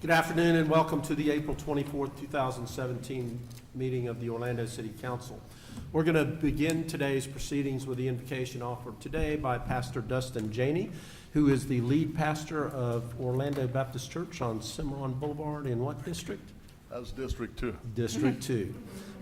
Good afternoon and welcome to the April 24th, 2017 meeting of the Orlando City Council. We're going to begin today's proceedings with the invocation offered today by Pastor Dustin Janey, who is the lead pastor of Orlando Baptist Church on Cimarron Boulevard in what district? That's District 2. District 2.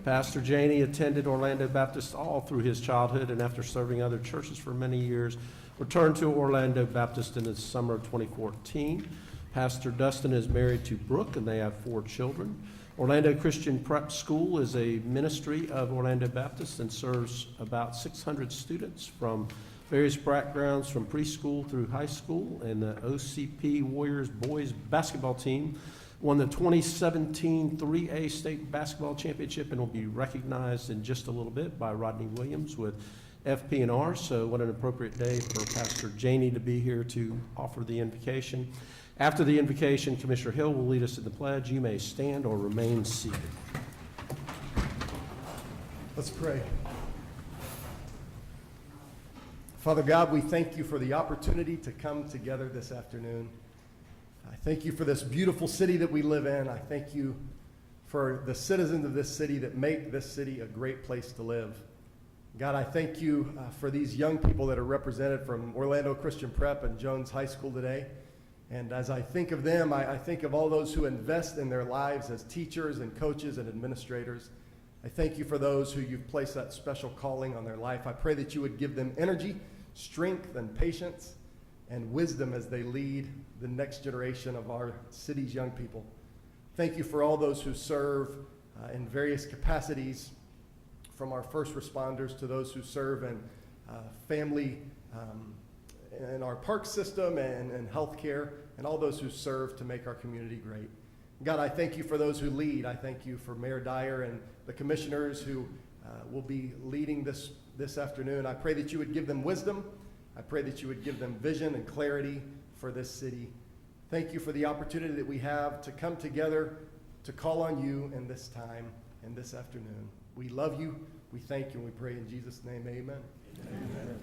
Pastor Janey attended Orlando Baptist all through his childhood, and after serving other churches for many years, returned to Orlando Baptist in the summer of 2014. Pastor Dustin is married to Brooke, and they have 4 children. Orlando Christian Prep School is a ministry of Orlando Baptist and serves about 600 students from various backgrounds from preschool through high school. And the OCP Warriors boys basketball team won the 2017 3A State Basketball Championship and will be recognized in just a little bit by Rodney Williams with FP&R. So what an appropriate day for Pastor Janey to be here to offer the invocation. After the invocation, Commissioner Hill will lead us in the pledge. You may stand or remain seated. Let's pray. Father God, we thank you for the opportunity to come together this afternoon. I thank you for this beautiful city that we live in. I thank you for the citizens of this city that make this city a great place to live. God, I thank you for these young people that are represented from Orlando Christian Prep and Jones High School today. And as I think of them, I think of all those who invest in their lives as teachers and coaches and administrators. I thank you for those who you've placed that special calling on their life. I pray that you would give them energy, strength, and patience, and wisdom as they lead the next generation of our city's young people. Thank you for all those who serve in various capacities, from our first responders to those who serve in family in our park system and healthcare, and all those who serve to make our community great. God, I thank you for those who lead. I thank you for Mayor Dyer and the commissioners who will be leading this afternoon. I pray that you would give them wisdom. I pray that you would give them vision and clarity for this city. Thank you for the opportunity that we have to come together to call on you in this time and this afternoon. We love you, we thank you, and we pray in Jesus' name, amen. Amen.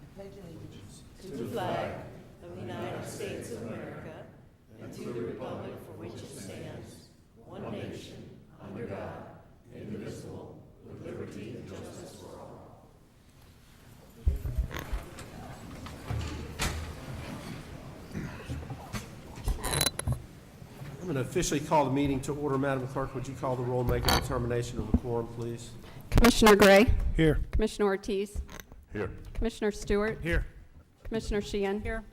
I pledge allegiance to the flag of the United States of America and to the republic for which it stands, one nation, under God, indivisible, with liberty and justice for all. I'm going to officially call the meeting to order. Madam Clerk, would you call the roll and make a determination of the quorum, please? Commissioner Gray. Here. Commissioner Ortiz. Here. Commissioner Stewart. Here. Commissioner Sheehan. Here.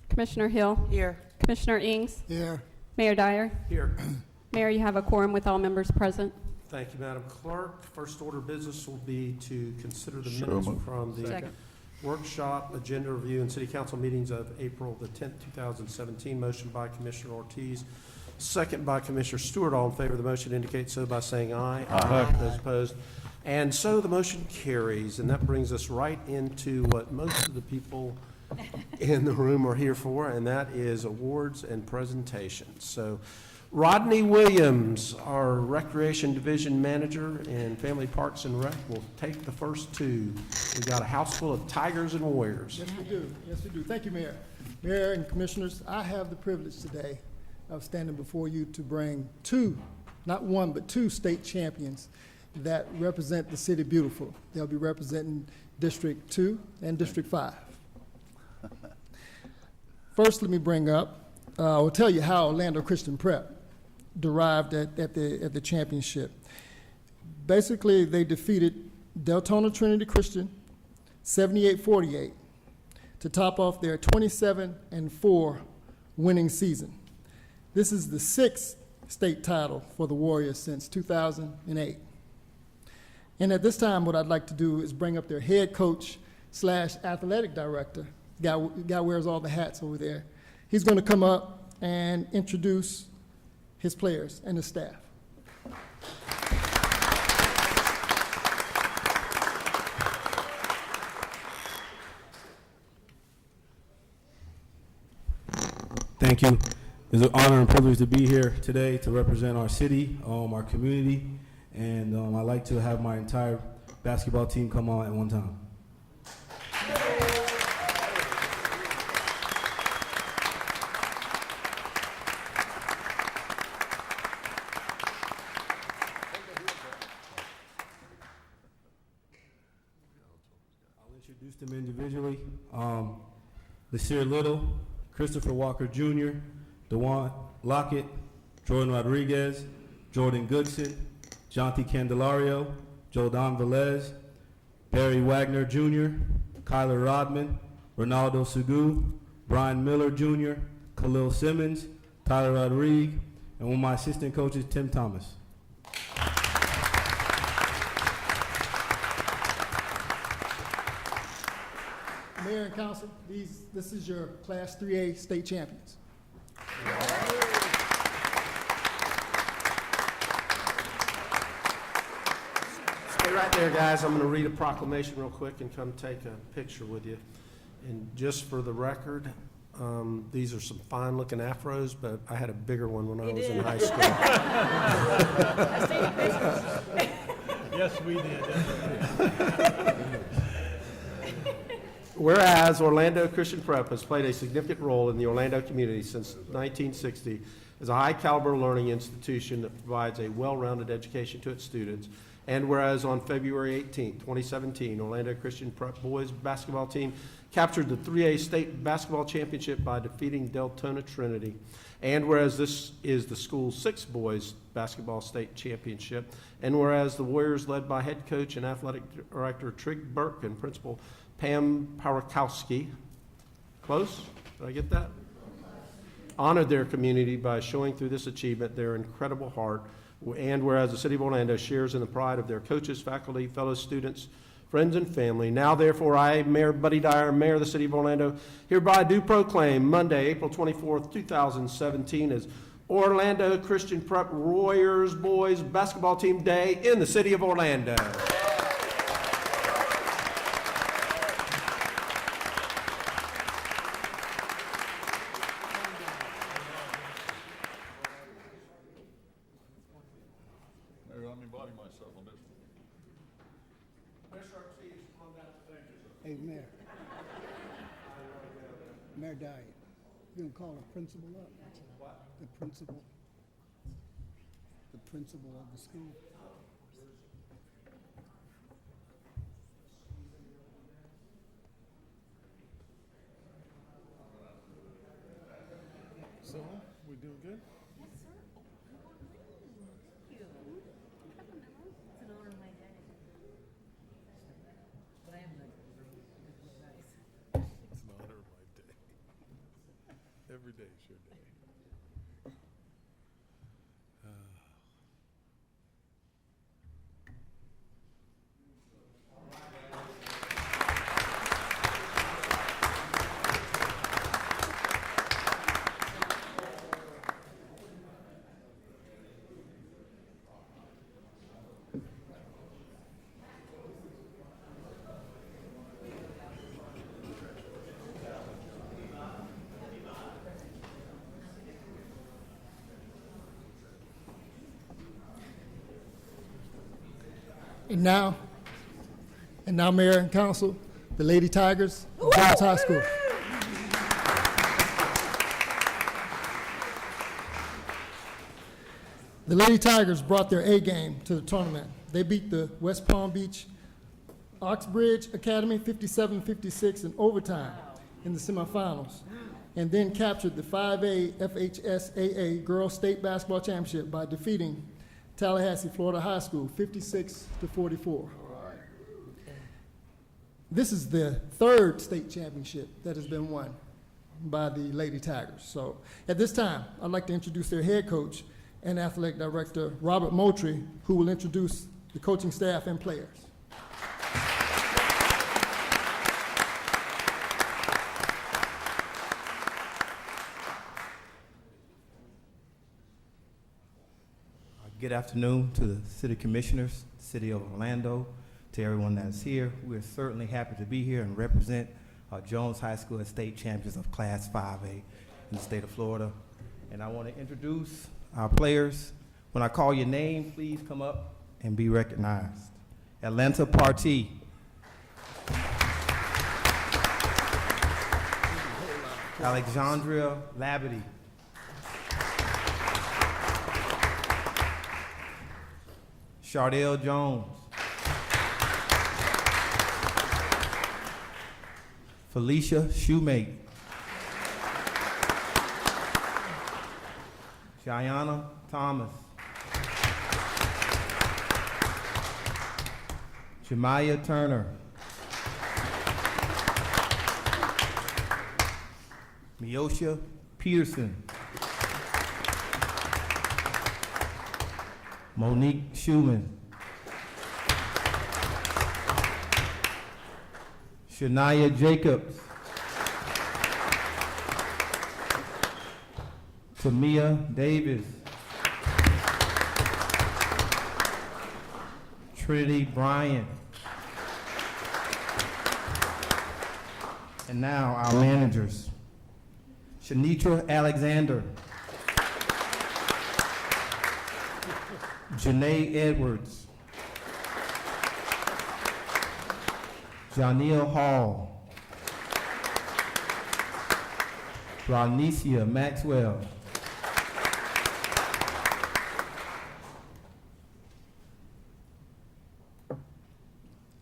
Commissioner Hill. Here. Commissioner Ings. Here. Mayor Dyer. Here. Mayor, you have a quorum with all members present. Thank you, Madam Clerk. First order of business will be to consider the So minutes moved. from the Second. workshop, agenda review, and city council meetings of April the 10th, 2017. Motion by Commissioner Ortiz, second by Commissioner Stewart. All in favor of the motion indicate so by saying aye. Aye. Those opposed. And so the motion carries, and that brings us right into what most of the people in the room are here for, and that is awards and presentations. So Rodney Williams, our Recreation Division Manager in Family Parks and Rec, will take the first two. We've got a house full of Tigers and Warriors. Yes, we do. Yes, we do. Thank you, Mayor. Mayor and Commissioners, I have the privilege today of standing before you to bring 2, not 1, but 2 state champions that represent the city beautiful. They'll be representing District 2 and District 5. First, let me bring up, I'll tell you how Orlando Christian Prep derived at the championship. Basically, they defeated Deltona Trinity Christian 78-48 to top off their 27-4 winning season. This is the 6th state title for the Warriors since 2008. And at this time, what I'd like to do is bring up their head coach / athletic director. Guy wears all the hats over there. He's going to come up and introduce his players and his staff. Thank you. It's an honor and privilege to be here today to represent our city, our community, and I'd like to have my entire basketball team come on at one time. them individually. Lasir Little, Christopher Walker Jr., DeJuan Lockett, Jordan Rodriguez, Jordan Goodson, Jonty Candelario, Jordan Velez, Barry Wagner Jr., Kyler Rodman, Ronaldo Sugu, Brian Miller Jr., Khalil Simmons, Tyler Rodriguez, and one of my assistant coaches, Tim Thomas. Mayor and council, this is your Class 3A state champions. Stay right there, guys. I'm going to read a proclamation real quick and come take a picture with you. And just for the record, these are some fine-looking afros, but I had a bigger one when I was in high school. I see the pictures. Yes, we did. Whereas Orlando Christian Prep has played a significant role in the Orlando community since 1960 as a high-caliber learning institution that provides a well-rounded education to its students, and whereas on February 18, 2017, Orlando Christian Prep boys basketball team captured the 3A state basketball championship by defeating Deltona Trinity, and whereas this is the school's 6th boys basketball state championship, and whereas the Warriors, led by head coach and athletic director Trig Burke and principal Pam Parakowski, close? Did I get that? Honored their community by showing through this achievement their incredible heart, and whereas the City of Orlando shares in the pride of their coaches, faculty, fellow students, friends, and family. Now, therefore, I, Mayor Buddy Dyer, Mayor of the City of Orlando, hereby do proclaim Monday, April 24th, 2017 as Orlando Christian Prep Warriors Boys Basketball Team Day in the City of Orlando. Maybe let me body myself on this one. Hey, Mayor. Mayor Dyer, you gonna call the principal up? What? The principal of the school. So, we doing good? It's an honor of my day. But I am good. Nice. It's an honor of my day. Every day is your day. And now, Mayor and Council, the Lady Tigers of Jones High School. The Lady Tigers brought their A game to the tournament. They beat the West Palm Beach Oxbridge Academy 57-56 in overtime in the semifinals, and then captured the 5A FHSAA Girls State Basketball Championship by defeating Tallahassee, Florida High School, 56-44. This is the third state championship that has been won by the Lady Tigers. So at this time, I'd like to introduce their head coach and athletic director, Robert Moultrie, who will introduce the coaching staff and players. Good afternoon to the city commissioners, city of Orlando, to everyone that's here. We're certainly happy to be here and represent Jones High School as state champions of Class 5A in the state of Florida. And I want to introduce our players. When I call your name, please come up and be recognized. Atlanta Partee. Alexandria Labadie. Shardell Jones. Felicia Shoemate. Cheyenne Thomas. Jemiah Turner. Miosha Peterson. Monique Schumann. Shania Jacobs. Tamia Davis. Trinity Bryant. And now our managers. Shanitra Alexander. Janae Edwards. Janelle Hall. Ronicia Maxwell.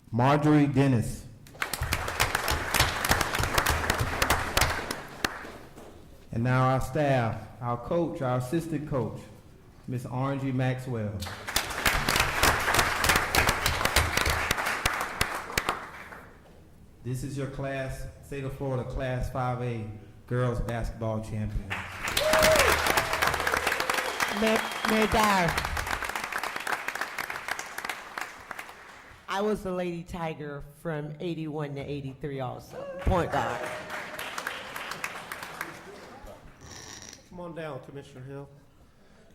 Marjorie Dennis. And now our staff, our coach, our assistant coach, Miss Orangie Maxwell. This is your class, State of Florida Class 5A Girls Basketball Champion. Mayor Dyer. I was the Lady Tiger from 81 to 83 also, point guard. Come on down, Commissioner Hill.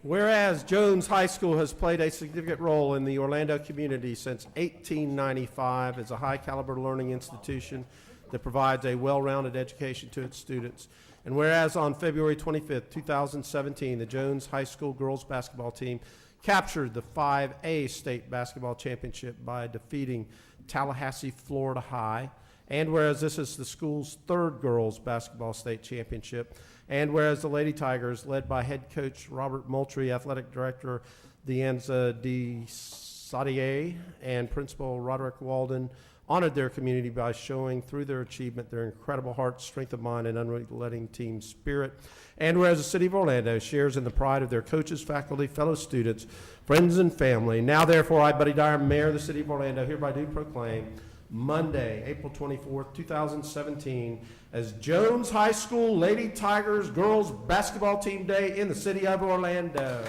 Whereas Jones High School has played a significant role in the Orlando community since 1895 as a high-caliber learning institution that provides a well-rounded education to its students. And whereas on February 25th, 2017, the Jones High School girls basketball team captured the 5A state basketball championship by defeating Tallahassee, Florida High. And whereas this is the school's third girls basketball state championship, and whereas the Lady Tigers, led by head coach Robert Moultrie, athletic director Deanza De Sadier, and principal Roderick Walden, honored their community by showing through their achievement their incredible heart, strength of mind, and unrelenting team spirit. And whereas the city of Orlando shares in the pride of their coaches, faculty, fellow students, friends, and family, now therefore I, Buddy Dyer, Mayor of the city of Orlando, hereby do proclaim Monday, April 24th, 2017, as Jones High School Lady Tigers Girls Basketball Team Day in the city of Orlando.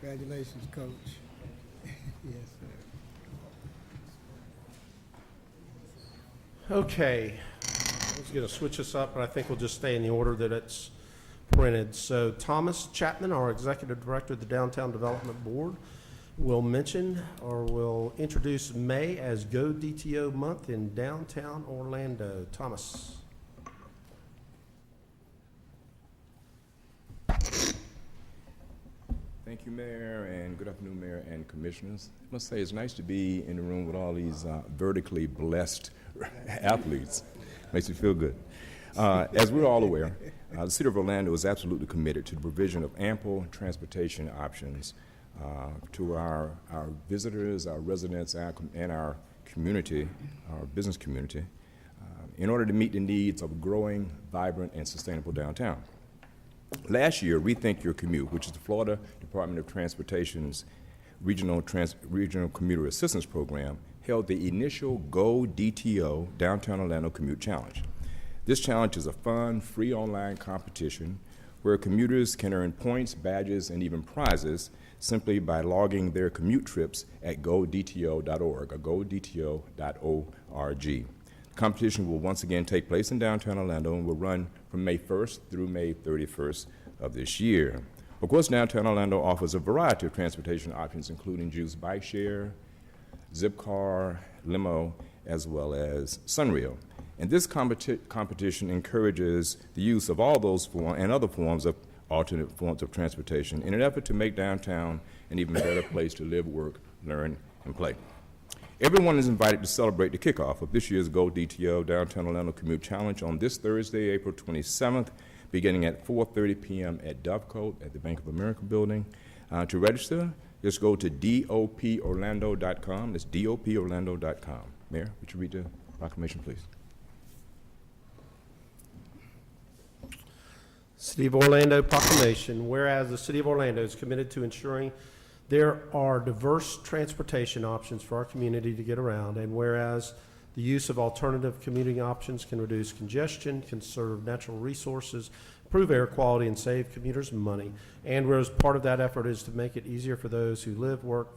Congratulations, Coach. Yes, sir. Okay, I was going to switch this up, but I think we'll just stay in the order that it's printed. So Thomas Chapman, our Executive Director of the Downtown Development Board, will mention or will introduce May as Go DTO Month in downtown Orlando. Thomas. Thank you, Mayor, and good afternoon, Mayor and Commissioners. I must say it's nice to be in the room with all these vertically blessed athletes. Makes me feel good. As we're all aware, the City of Orlando is absolutely committed to the provision of ample transportation options to our visitors, our residents, and our community, our business community. in order to meet the needs of a growing, vibrant, and sustainable downtown. Last year, Rethink Your Commute, which is the Florida Department of Transportation's Regional Commuter Assistance Program, held the initial Go DTO Downtown Orlando Commute Challenge. This challenge is a fun, free online competition where commuters can earn points, badges, and even prizes simply by logging their commute trips at godto.org or godto.org. The competition will once again take place in downtown Orlando and will run from May 1st through May 31st of this year. Of course, downtown Orlando offers a variety of transportation options, including Juice Bike Share, Zipcar, Limo, as well as Sunrail. And this competition encourages the use of all those and other forms of alternate forms of transportation in an effort to make downtown an even better place to live, work, learn, and play. Everyone is invited to celebrate the kickoff of this year's Go DTO Downtown Orlando Commute Challenge on this Thursday, April 27th, beginning at 4:30 p.m. at Dovecote at the Bank of America building. To register, just go to doporlando.com. That's doporlando.com. Mayor, would you read the proclamation, please? City of Orlando proclamation. Whereas the City of Orlando is committed to ensuring there are diverse transportation options for our community to get around, and whereas the use of alternative commuting options can reduce congestion, conserve natural resources, improve air quality, and save commuters money, and whereas part of that effort is to make it easier for those who live, work,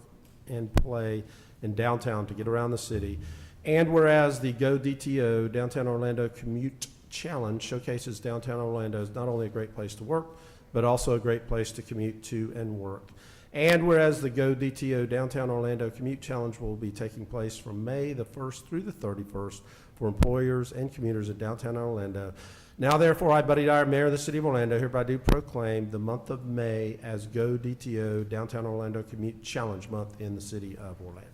and play in downtown to get around the city, and whereas the Go DTO Downtown Orlando Commute Challenge showcases downtown Orlando as not only a great place to work, but also a great place to commute to and work. And whereas the Go DTO Downtown Orlando Commute Challenge will be taking place from May the 1st through the 31st for employers and commuters in downtown Orlando. Now, therefore, I, Buddy Dyer, Mayor of the City of Orlando, hereby do proclaim the month of May as Go DTO Downtown Orlando Commute Challenge Month in the City of Orlando.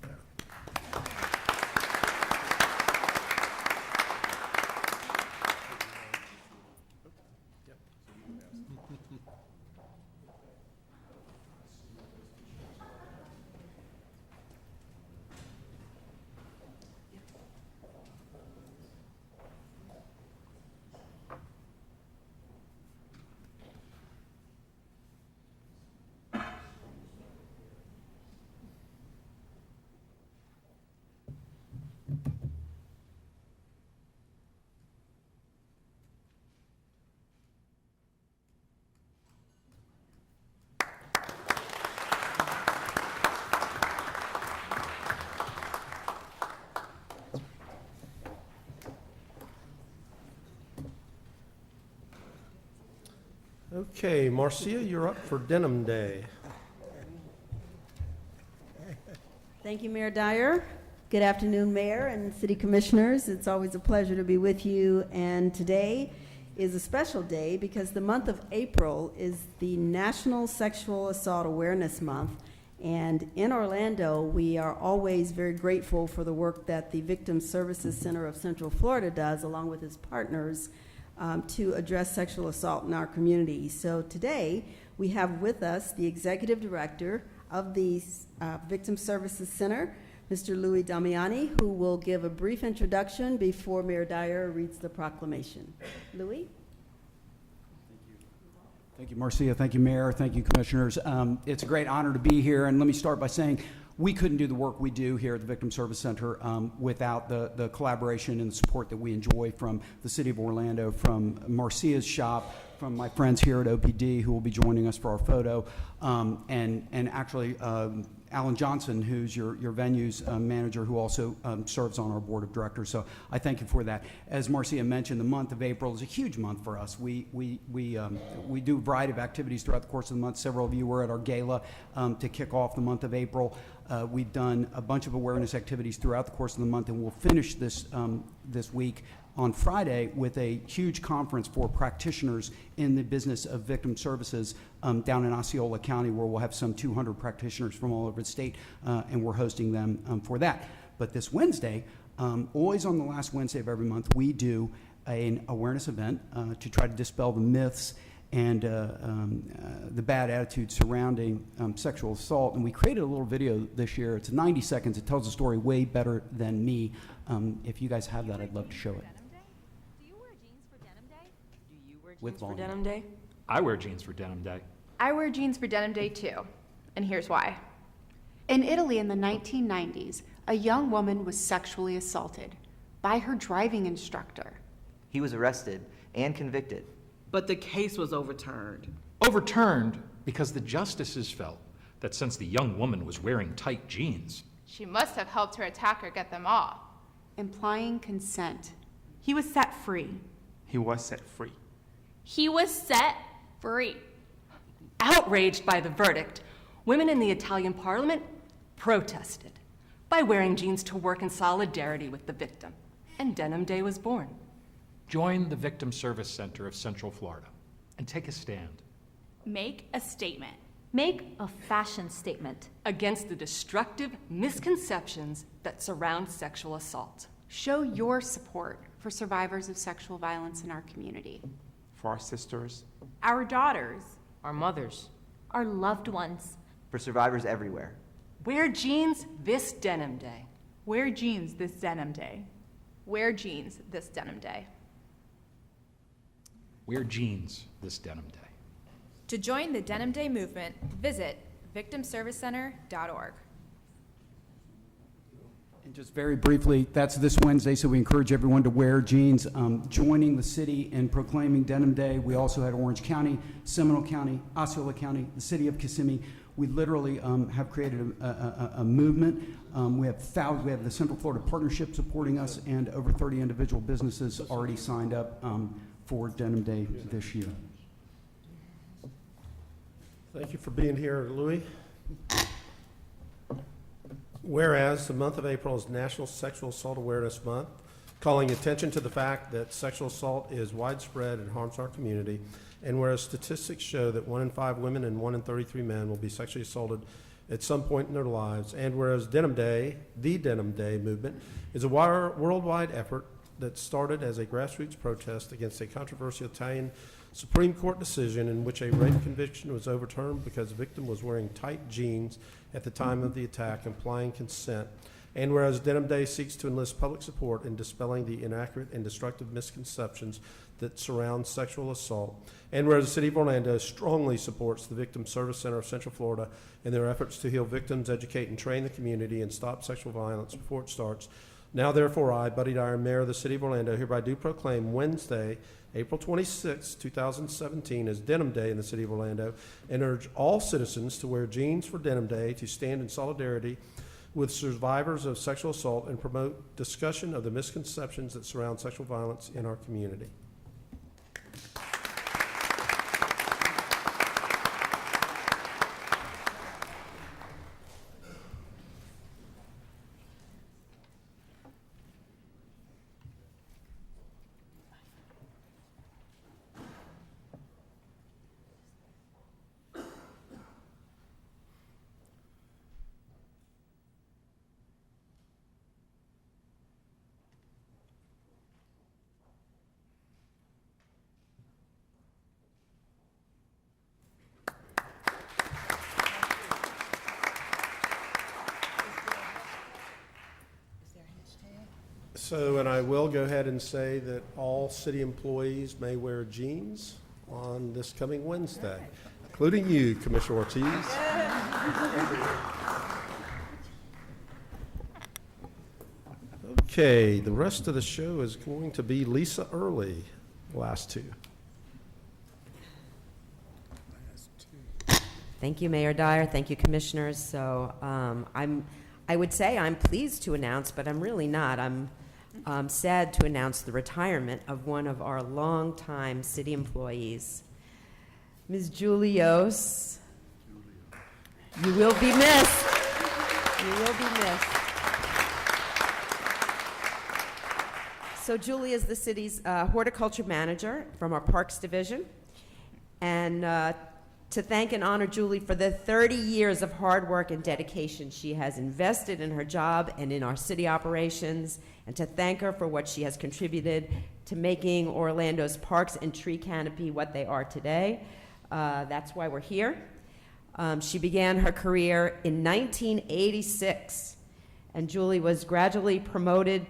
Okay, Marcia, you're up for Denim Day. Thank you, Mayor Dyer. Good afternoon, Mayor and City Commissioners. It's always a pleasure to be with you, and today is a special day because the month of April is the National Sexual Assault Awareness Month, and in Orlando, we are always very grateful for the work that the Victim Services Center of Central Florida does, along with its partners, to address sexual assault in our community. So today, we have with us the Executive Director of the Victim Services Center, Mr. Louis Damiani, who will give a brief introduction before Mayor Dyer reads the proclamation. Louis? Thank you, Marcia. Thank you, Mayor. Thank you, Commissioners. It's a great honor to be here, and let me start by saying we couldn't do the work we do here at the Victim Service Center without the collaboration and the support that we enjoy from the City of Orlando, from Marcia's shop, from my friends here at OPD who will be joining us for our photo, and actually Alan Johnson, who's your venues manager, who also serves on our board of directors. So I thank you for that. As Marcia mentioned, the month of April is a huge month for us. We do a variety of activities throughout the course of the month. Several of you were at our gala to kick off the month of April. We've done a bunch of awareness activities throughout the course of the month, and we'll finish this week on Friday with a huge conference for practitioners in the business of victim services down in Osceola County, where we'll have some 200 practitioners from all over the state, and we're hosting them for that. But this Wednesday, always on the last Wednesday of every month, we do an awareness event to try to dispel the myths and the bad attitude surrounding sexual assault. And we created a little video this year. It's 90 seconds. It tells the story way better than me. If you guys have that, I'd love to show it. with For volume. Denim Day? I wear jeans for Denim Day. I wear jeans for Denim Day too, and here's why. In Italy in the 1990s, a young woman was sexually assaulted by her driving instructor. He was arrested and convicted. But the case was overturned. Overturned because the justices felt that since the young woman was wearing tight jeans, She must have helped her attacker get them off. Implying consent. He was set free. He was set free. He was set free. Outraged by the verdict, women in the Italian parliament protested by wearing jeans to work in solidarity with the victim, and Denim Day was born. join the Victim Service Center of Central Florida and take a stand. Make a statement. Make a fashion statement Against the destructive misconceptions that surround sexual assault. Show your support for survivors of sexual violence in our community. For our sisters. Our daughters. Our mothers. our loved ones. For survivors everywhere. Wear jeans this Denim Day. Wear jeans this Denim Day. Wear jeans this Denim Day. Wear jeans this Denim Day. To join the Denim Day movement, visit victimservicecenter.org. And just very briefly, that's this Wednesday, so we encourage everyone to wear jeans. Joining the city in proclaiming Denim Day, we also had Orange County, Seminole County, Osceola County, the city of Kissimmee. We literally have created a movement. We have the Central Florida Partnership supporting us, and over 30 individual businesses already signed up for Denim Day this year. Thank you for being here, Louis. Whereas the month of April is National Sexual Assault Awareness Month, calling attention to the fact that sexual assault is widespread and harms our community, and whereas statistics show that 1 in 5 women and 1 in 33 men will be sexually assaulted at some point in their lives, and whereas Denim Day, the Denim Day movement, is a worldwide effort that started as a grassroots protest against a controversial Italian Supreme Court decision in which a rape conviction was overturned because the victim was wearing tight jeans at the time of the attack, implying consent. And whereas Denim Day seeks to enlist public support in dispelling the inaccurate and destructive misconceptions that surround sexual assault. And whereas the City of Orlando strongly supports the Victim Service Center of Central Florida in their efforts to heal victims, educate and train the community, and stop sexual violence before it starts. Now, therefore, I, Buddy Dyer, Mayor of the City of Orlando, hereby do proclaim Wednesday, April 26, 2017, as Denim Day in the City of Orlando, and urge all citizens to wear jeans for Denim Day, to stand in solidarity with survivors of sexual assault, and promote discussion of the misconceptions that surround sexual violence in our community. So, and I will go ahead and say that all city employees may wear jeans on this coming Wednesday, including you, Commissioner Ortiz. Okay, the rest of the show is going to be Lisa Early, last two. Thank you, Mayor Dyer. Thank you, Commissioners. So I would say I'm pleased to announce, but I'm really not. I'm sad to announce the retirement of one of our longtime city employees, Ms. Julie Yost. You will be missed. You will be missed. So Julie is the city's horticulture manager from our Parks Division. And to thank and honor Julie for the 30 years of hard work and dedication she has invested in her job and in our city operations, and to thank her for what she has contributed to making Orlando's parks and tree canopy what they are today. That's why we're here. She began her career in 1986, and Julie was gradually promoted.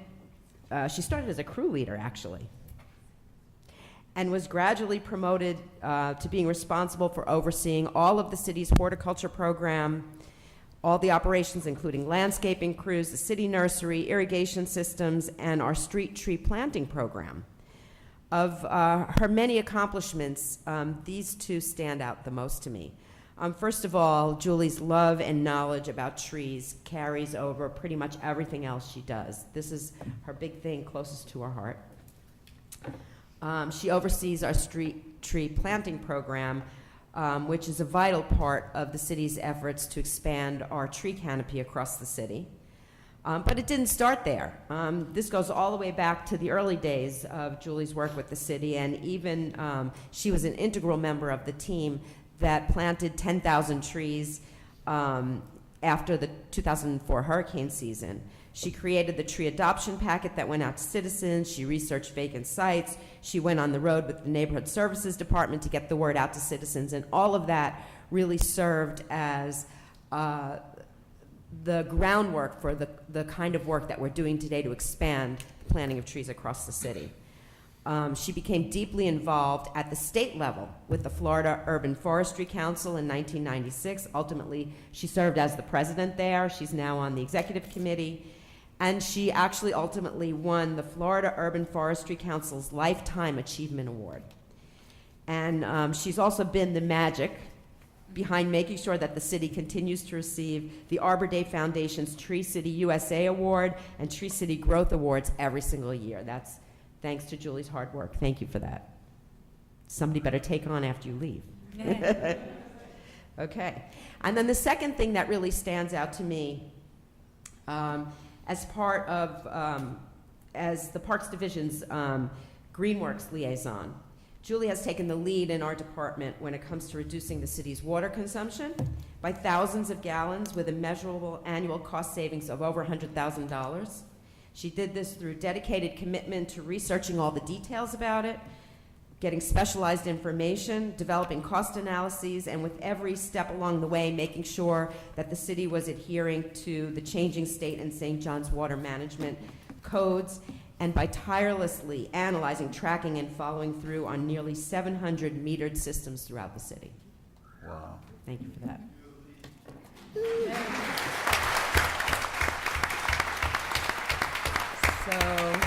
She started as a crew leader, actually. and was gradually promoted to being responsible for overseeing all of the city's horticulture program, all the operations including landscaping crews, the city nursery, irrigation systems, and our street tree planting program. Of her many accomplishments, these two stand out the most to me. First of all, Julie's love and knowledge about trees carries over pretty much everything else she does. This is her big thing closest to her heart. She oversees our street tree planting program, which is a vital part of the city's efforts to expand our tree canopy across the city. But it didn't start there. This goes all the way back to the early days of Julie's work with the city, and even she was an integral member of the team that planted 10,000 trees after the 2004 hurricane season. She created the tree adoption packet that went out to citizens. She researched vacant sites. She went on the road with the Neighborhood Services Department to get the word out to citizens, and all of that really served as the groundwork for the kind of work that we're doing today to expand the planting of trees across the city. She became deeply involved at the state level with the Florida Urban Forestry Council in 1996. Ultimately, she served as the president there. She's now on the executive committee. And she actually ultimately won the Florida Urban Forestry Council's Lifetime Achievement Award. And she's also been the magic behind making sure that the city continues to receive the Arbor Day Foundation's Tree City USA Award and Tree City Growth Awards every single year. That's thanks to Julie's hard work. Thank you for that. Somebody better take on after you leave. Okay. And then the second thing that really stands out to me as part of, as the Parks Division's Greenworks liaison, Julie has taken the lead in our department when it comes to reducing the city's water consumption by thousands of gallons with a measurable annual cost savings of over $100,000. She did this through dedicated commitment to researching all the details about it, getting specialized information, developing cost analyses, and with every step along the way, making sure that the city was adhering to the changing state and St. John's water management codes, and by tirelessly analyzing, tracking, and following through on nearly 700 metered systems throughout the city. Wow. Thank you for that. So,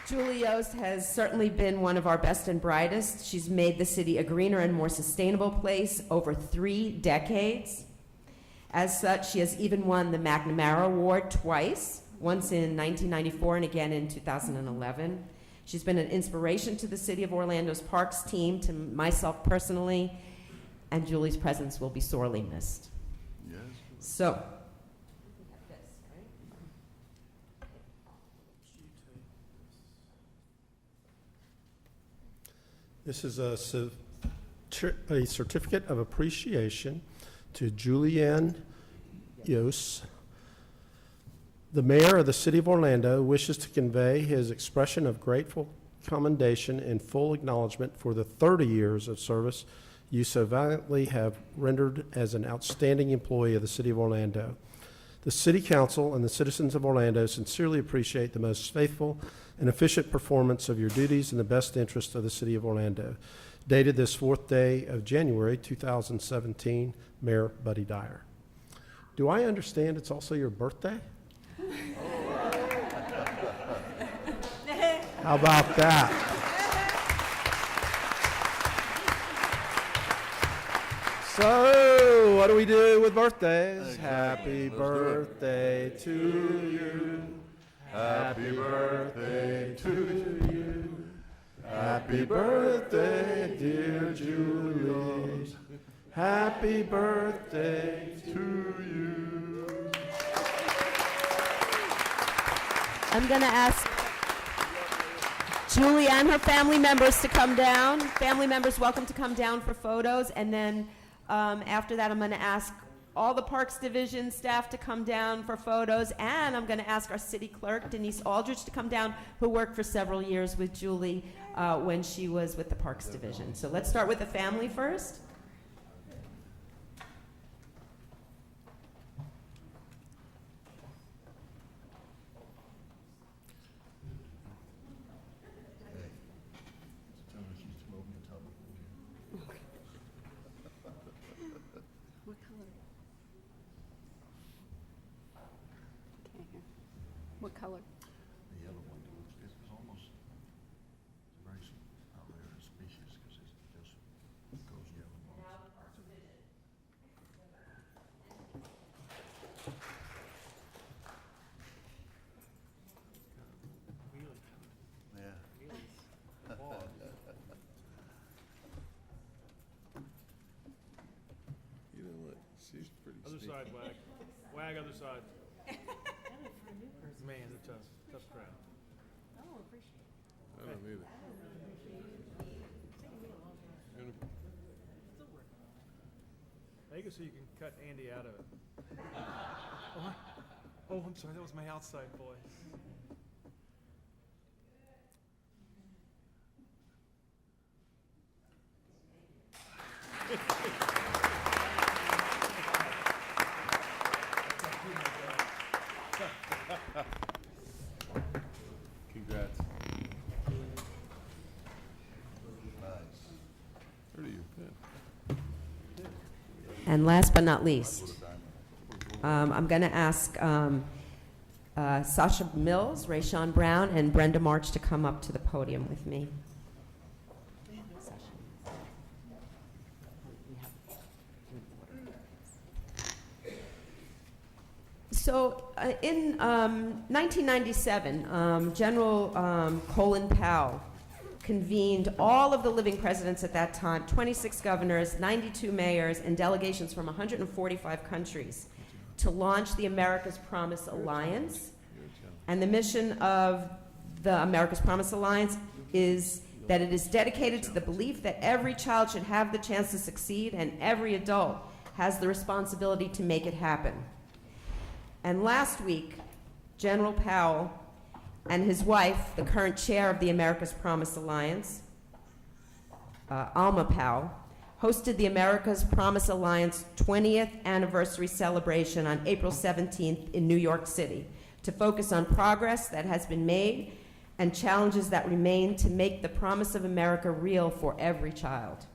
Julie Yost has certainly been one of our best and brightest. She's made the city a greener and more sustainable place over 3 decades. As such, she has even won the McNamara Award twice, once in 1994 and again in 2011. She's been an inspiration to the City of Orlando's Parks team, to myself personally, and Julie's presence will be sorely missed. Yes. So, this is a certificate of appreciation to Julianne Yost. The mayor of the city of Orlando wishes to convey his expression of grateful commendation and full acknowledgement for the 30 years of service you so valiantly have rendered as an outstanding employee of the city of Orlando. The city council and the citizens of Orlando sincerely appreciate the most faithful and efficient performance of your duties in the best interest of the city of Orlando. Dated this 4th day of January 2017, Mayor Buddy Dyer. Do I understand it's also your birthday? How about that? So, what do we do with birthdays? Happy birthday to you. Happy birthday to you. Happy birthday, dear Julie. Happy birthday to you. I'm going to ask Julie and her family members to come down. Family members welcome to come down for photos. And then after that, I'm going to ask all the Parks Division staff to come down for photos. And I'm going to ask our city clerk, Denise Aldrich, to come down, who worked for several years with Julie when she was with the Parks Division. So let's start with the family first. color. The yellow one, it's almost very rare species because it just goes yellow. Yeah. You know what? She's pretty Other sneaky. side, wag. Wag other side. Man, it's a tough crowd. I don't either. Make it so you can cut Andy out of it. Oh, I'm sorry, that was my outside voice. Congrats. Nice. Where do you fit? And last but not least, I'm going to ask Sasha Mills, Rayshawn Brown, and Brenda March to come up to the podium with me. So in 1997, General Colin Powell convened all of the living presidents at that time, 26 governors, 92 mayors, and delegations from 145 countries to launch the America's Promise Alliance. And the mission of the America's Promise Alliance is that it is dedicated to the belief that every child should have the chance to succeed and every adult has the responsibility to make it happen. And last week, General Powell and his wife, the current chair of the America's Promise Alliance, Alma Powell, hosted the America's Promise Alliance 20th anniversary celebration on April 17th in New York City to focus on progress that has been made and challenges that remain to make the promise of America real for every child.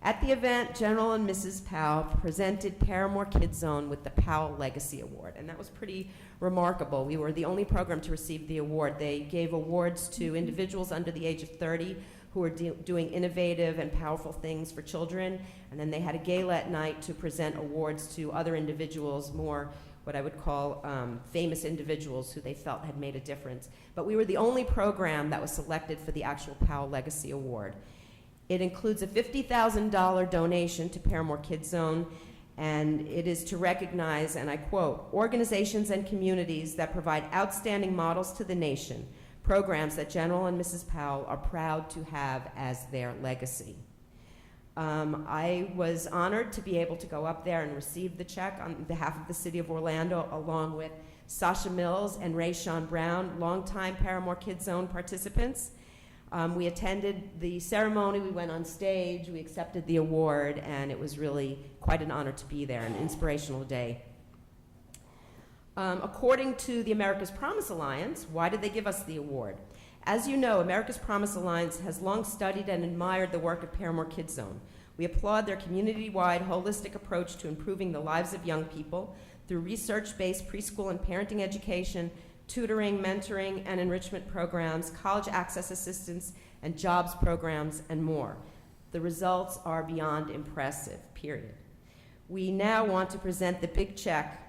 At the event, General and Mrs. Powell presented Paramore Kids Zone with the Powell Legacy Award, and that was pretty remarkable. We were the only program to receive the award. They gave awards to individuals under the age of 30 who were doing innovative and powerful things for children, and then they had a gala at night to present awards to other individuals, more what I would call famous individuals who they felt had made a difference. But we were the only program that was selected for the actual Powell Legacy Award. It includes a $50,000 donation to Paramore Kids Zone, and it is to recognize, and I quote, organizations and communities that provide outstanding models to the nation, programs that General and Mrs. Powell are proud to have as their legacy. I was honored to be able to go up there and receive the check on behalf of the City of Orlando, along with Sasha Mills and Rayshawn Brown, longtime Paramore Kids Zone participants. We attended the ceremony, we went on stage, we accepted the award, and it was really quite an honor to be there, an inspirational day. According to the America's Promise Alliance, why did they give us the award? As you know, America's Promise Alliance has long studied and admired the work of Paramore Kids Zone. We applaud their community-wide, holistic approach to improving the lives of young people through research-based preschool and parenting education, tutoring, mentoring, and enrichment programs, college access assistance, and jobs programs, and more. The results are beyond impressive, period. We now want to present the big check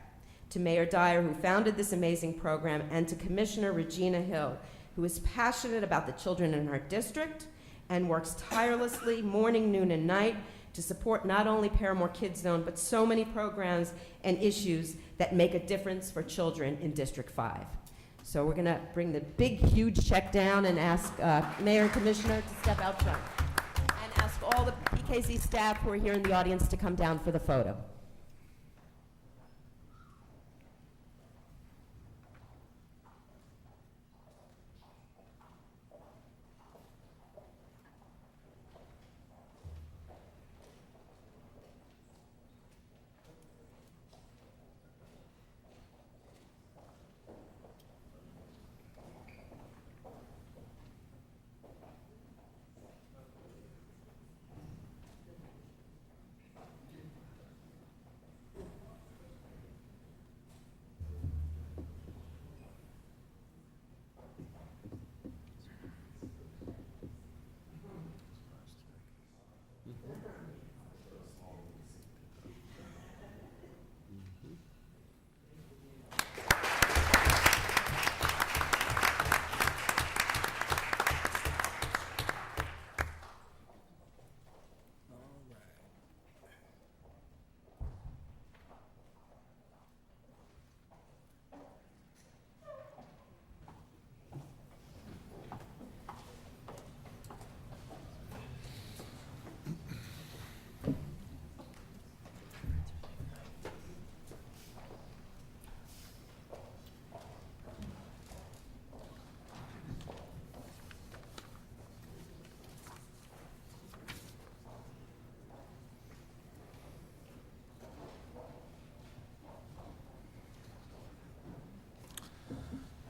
to Mayor Dyer, who founded this amazing program, and to Commissioner Regina Hill, who is passionate about the children in her district and works tirelessly morning, noon, and night to support not only Paramore Kids Zone, but so many programs and issues that make a difference for children in District 5. So we're going to bring the big, huge check down and ask Mayor and Commissioner to step out front. And ask all the PKZ staff who are here in the audience to come down for the photo.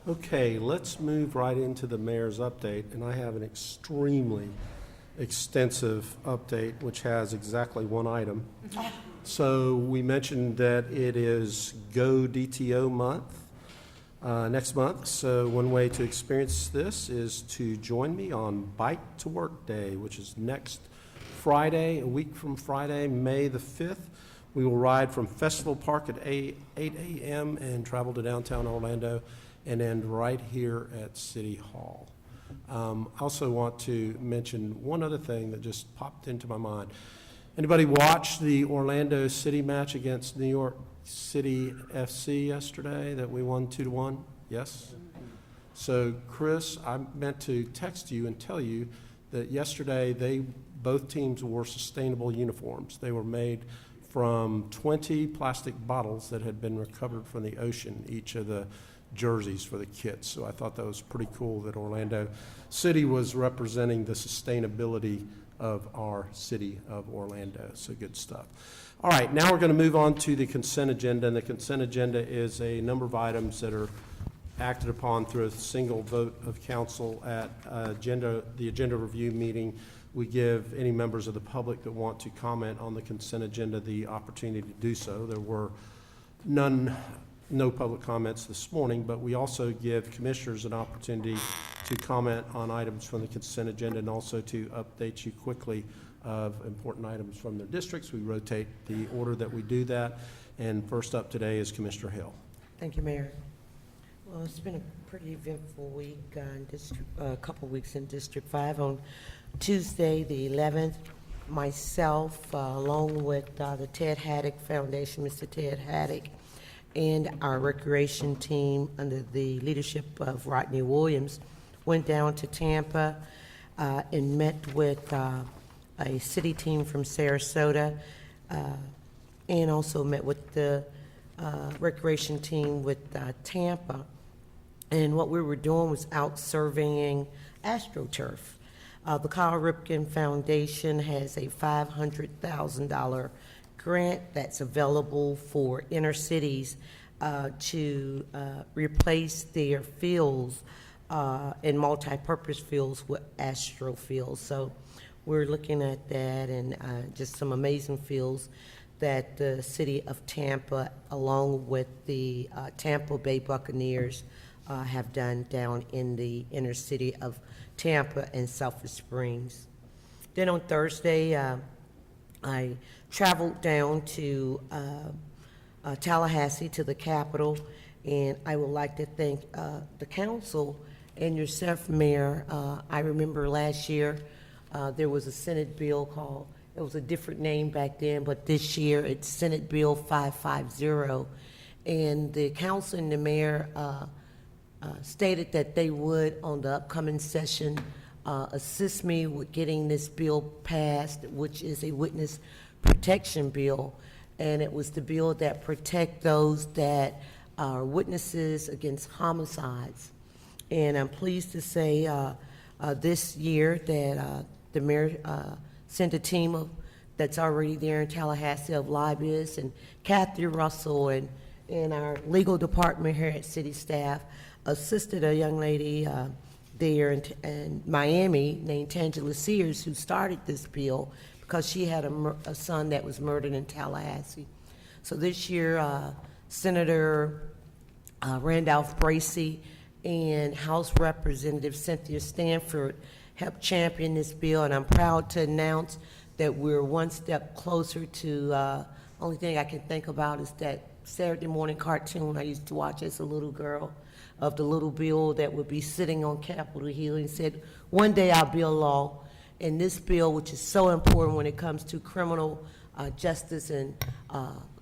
Okay, let's move right into the mayor's update, and I have an extremely extensive update, which has exactly one item. So we mentioned that it is Go DTO month next month. So one way to experience this is to join me on Bike to Work Day, which is next Friday, a week from Friday, May the 5th. We will ride from Festival Park at 8 a.m. and travel to downtown Orlando and end right here at City Hall. I also want to mention one other thing that just popped into my mind. Anybody watch the Orlando City match against New York City FC yesterday that we won 2-1? Yes? So, Chris, I meant to text you and tell you that yesterday both teams wore sustainable uniforms. They were made from 20 plastic bottles that had been recovered from the ocean, each of the jerseys for the kits. So I thought that was pretty cool that Orlando City was representing the sustainability of our city of Orlando. So good stuff. All right, now we're going to move on to the consent agenda. And the consent agenda is a number of items that are acted upon through a single vote of council at the agenda review meeting. We give any members of the public that want to comment on the consent agenda the opportunity to do so. There were no public comments this morning, but we also give commissioners an opportunity to comment on items from the consent agenda and also to update you quickly of important items from their districts. We rotate the order that we do that. And first up today is Commissioner Hill. Thank you, Mayor. Well, it's been a pretty eventful week, a couple weeks in District 5. On Tuesday, the 11th, myself, along with the Ted Haddock Foundation, Mr. Ted Haddock, and our recreation team under the leadership of Rodney Williams went down to Tampa and met with a city team from Sarasota and also met with the recreation team with Tampa. And what we were doing was out surveying AstroTurf. The Kyle Ripken Foundation has a $500,000 grant that's available for inner cities to replace their fields and multi-purpose fields with Astro fields. So we're looking at that and just some amazing fields that the city of Tampa, along with the Tampa Bay Buccaneers, have done down in the inner city of Tampa and Sulphur Springs. Then on Thursday, I traveled down to Tallahassee to the Capitol, and I would like to thank the council and yourself, Mayor. I remember last year there was a Senate bill called, it was a different name back then, but this year it's Senate Bill 550, and the council and the mayor stated that they would, on the upcoming session, assist me with getting this bill passed, which is a witness protection bill. And it was the bill that protect those that are witnesses against homicides. And I'm pleased to say this year that the mayor sent a team that's already there in Tallahassee of lobbyists, and Kathy Russell and our legal department here at city staff assisted a young lady there in Miami named Tangela Sears, who started this bill because she had a son that was murdered in Tallahassee. So this year, Senator Randolph Bracey and House Representative Cynthia Stanford helped champion this bill, and I'm proud to announce that we're one step closer to, only thing I can think about is that Saturday morning cartoon I used to watch as a little girl of the little bill that would be sitting on Capitol Hill and said, one day I'll be a law. And this bill, which is so important when it comes to criminal justice and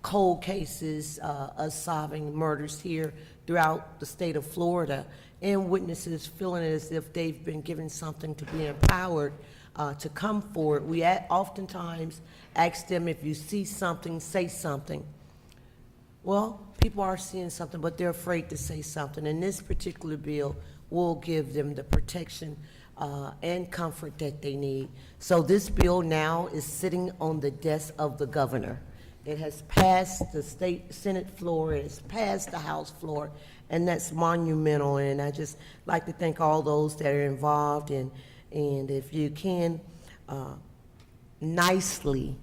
cold cases, us solving murders here throughout the state of Florida, and witnesses feeling as if they've been given something to be empowered to come forward. We oftentimes ask them, if you see something, say something. Well, people are seeing something, but they're afraid to say something. And this particular bill will give them the protection and comfort that they need. So this bill now is sitting on the desk of the governor. It has passed the state Senate floor, it has passed the House floor, and that's monumental. And I just like to thank all those that are involved, and if you can nicely,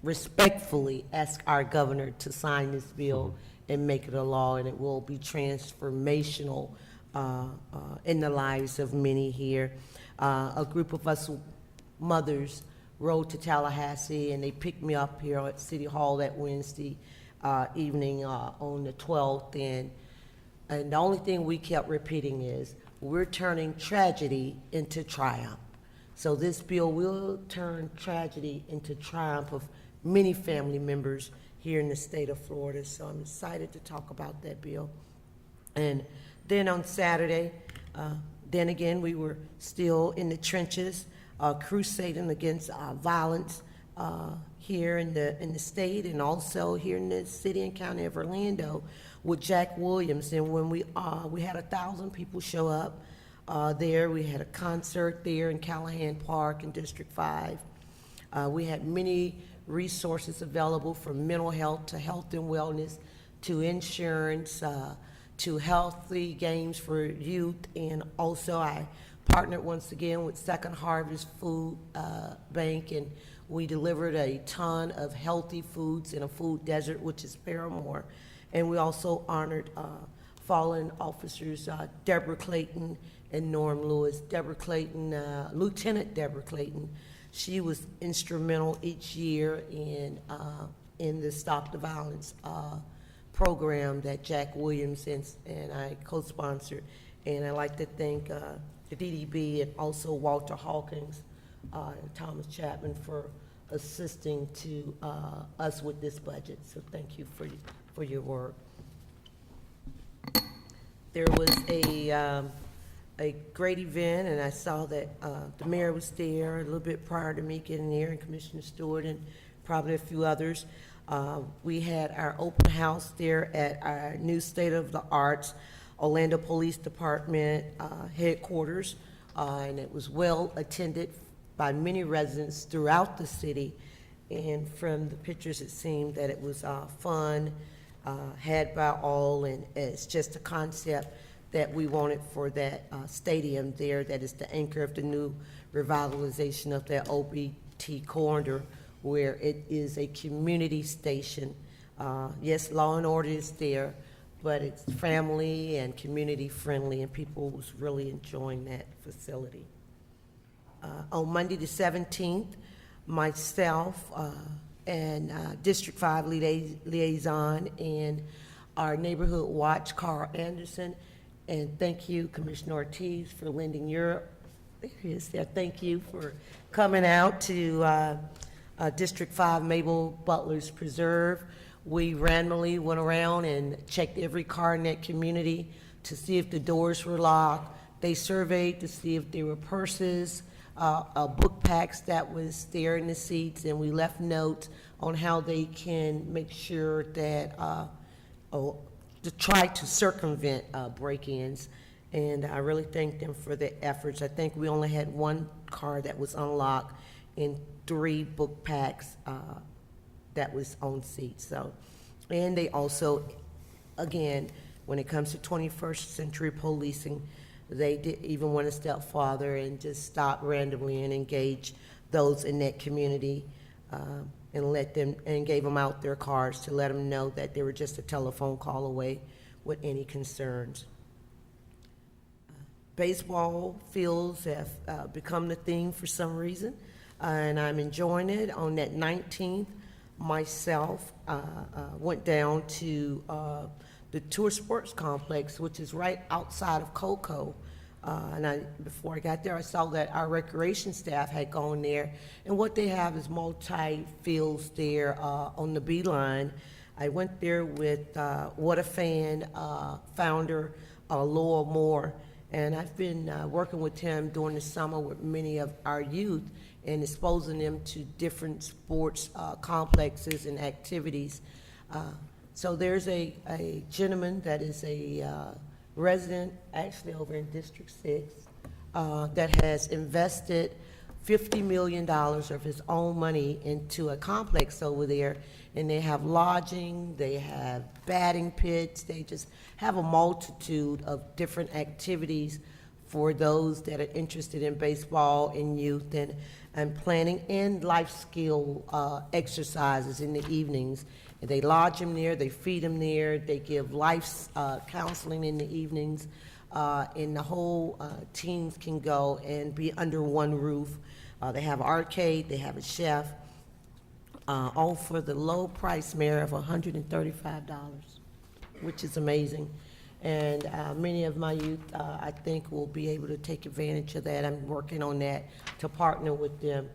respectfully ask our governor to sign this bill and make it a law, and it will be transformational in the lives of many here. A group of us mothers rode to Tallahassee, and they picked me up here at City Hall that Wednesday evening on the 12th, and the only thing we kept repeating is, we're turning tragedy into triumph. So this bill will turn tragedy into triumph of many family members here in the state of Florida. So I'm excited to talk about that bill. And then on Saturday, then again, we were still in the trenches, crusading against violence here in the state, and also here in the city and county of Orlando with Jack Williams. And when we had 1,000 people show up there. We had a concert there in Callahan Park in District 5. We had many resources available, from mental health to health and wellness to insurance to healthy games for youth. And also I partnered once again with Second Harvest Food Bank, and we delivered a ton of healthy foods in a food desert, which is Paramore. And we also honored fallen officers Deborah Clayton and Norm Lewis. Deborah Clayton, Lieutenant Deborah Clayton, she was instrumental each year in the Stop the Violence program that Jack Williams and I co-sponsored. And I'd like to thank the DDB and also Walter Hawkins and Thomas Chapman for assisting to us with this budget. So thank you for your work. There was a great event, and I saw that the mayor was there a little bit prior to me getting there, and Commissioner Stewart, and probably a few others. We had our open house there at our new state-of-the-art Orlando Police Department headquarters, and it was well attended by many residents throughout the city. And from the pictures, it seemed that it was fun, had by all, and it's just a concept that we wanted for that stadium there that is the anchor of the new revitalization of that OBT corridor, where it is a community station. Yes, law and order is there, but it's family and community friendly, and people was really enjoying that facility. On Monday the 17th, myself and District 5 liaison and our neighborhood watch, Carl Anderson, and thank you, Commissioner Ortiz, for lending your, there he is there, thank you for coming out to District 5 Mabel Butler's Preserve. We randomly went around and checked every car in that community to see if the doors were locked. They surveyed to see if there were purses, book packs that was there in the seats, and we left notes on how they can make sure that to try to circumvent break-ins. And I really thank them for their efforts. I think we only had one car that was unlocked and 3 book packs that was on seats. So, and they also, again, when it comes to 21st century policing, they did even went a step farther and just stopped randomly and engaged those in that community and let them, and gave them out their cards to let them know that they were just a telephone call away with any concerns. Baseball fields have become the thing for some reason, and I'm enjoying it. On that 19th, myself went down to the Tour Sports Complex, which is right outside of Cocoa. And before I got there, I saw that our recreation staff had gone there, and what they have is multi-fields there on the Beeline. I went there with What a Fan founder Lowell Moore, and I've been working with him during the summer with many of our youth and exposing them to different sports complexes and activities. So there's a gentleman that is a resident, actually over in District 6, that has invested $50 million of his own money into a complex over there, and they have lodging, they have batting pits, they just have a multitude of different activities for those that are interested in baseball and youth and planning and life skill exercises in the evenings. And they lodge them there, they feed them there, they give life counseling in the evenings, and the whole teams can go and be under one roof. They have an arcade, they have a chef, all for the low price, Mayor, of $135, which is amazing. And many of my youth, I think, will be able to take advantage of that. I'm working on that to partner with them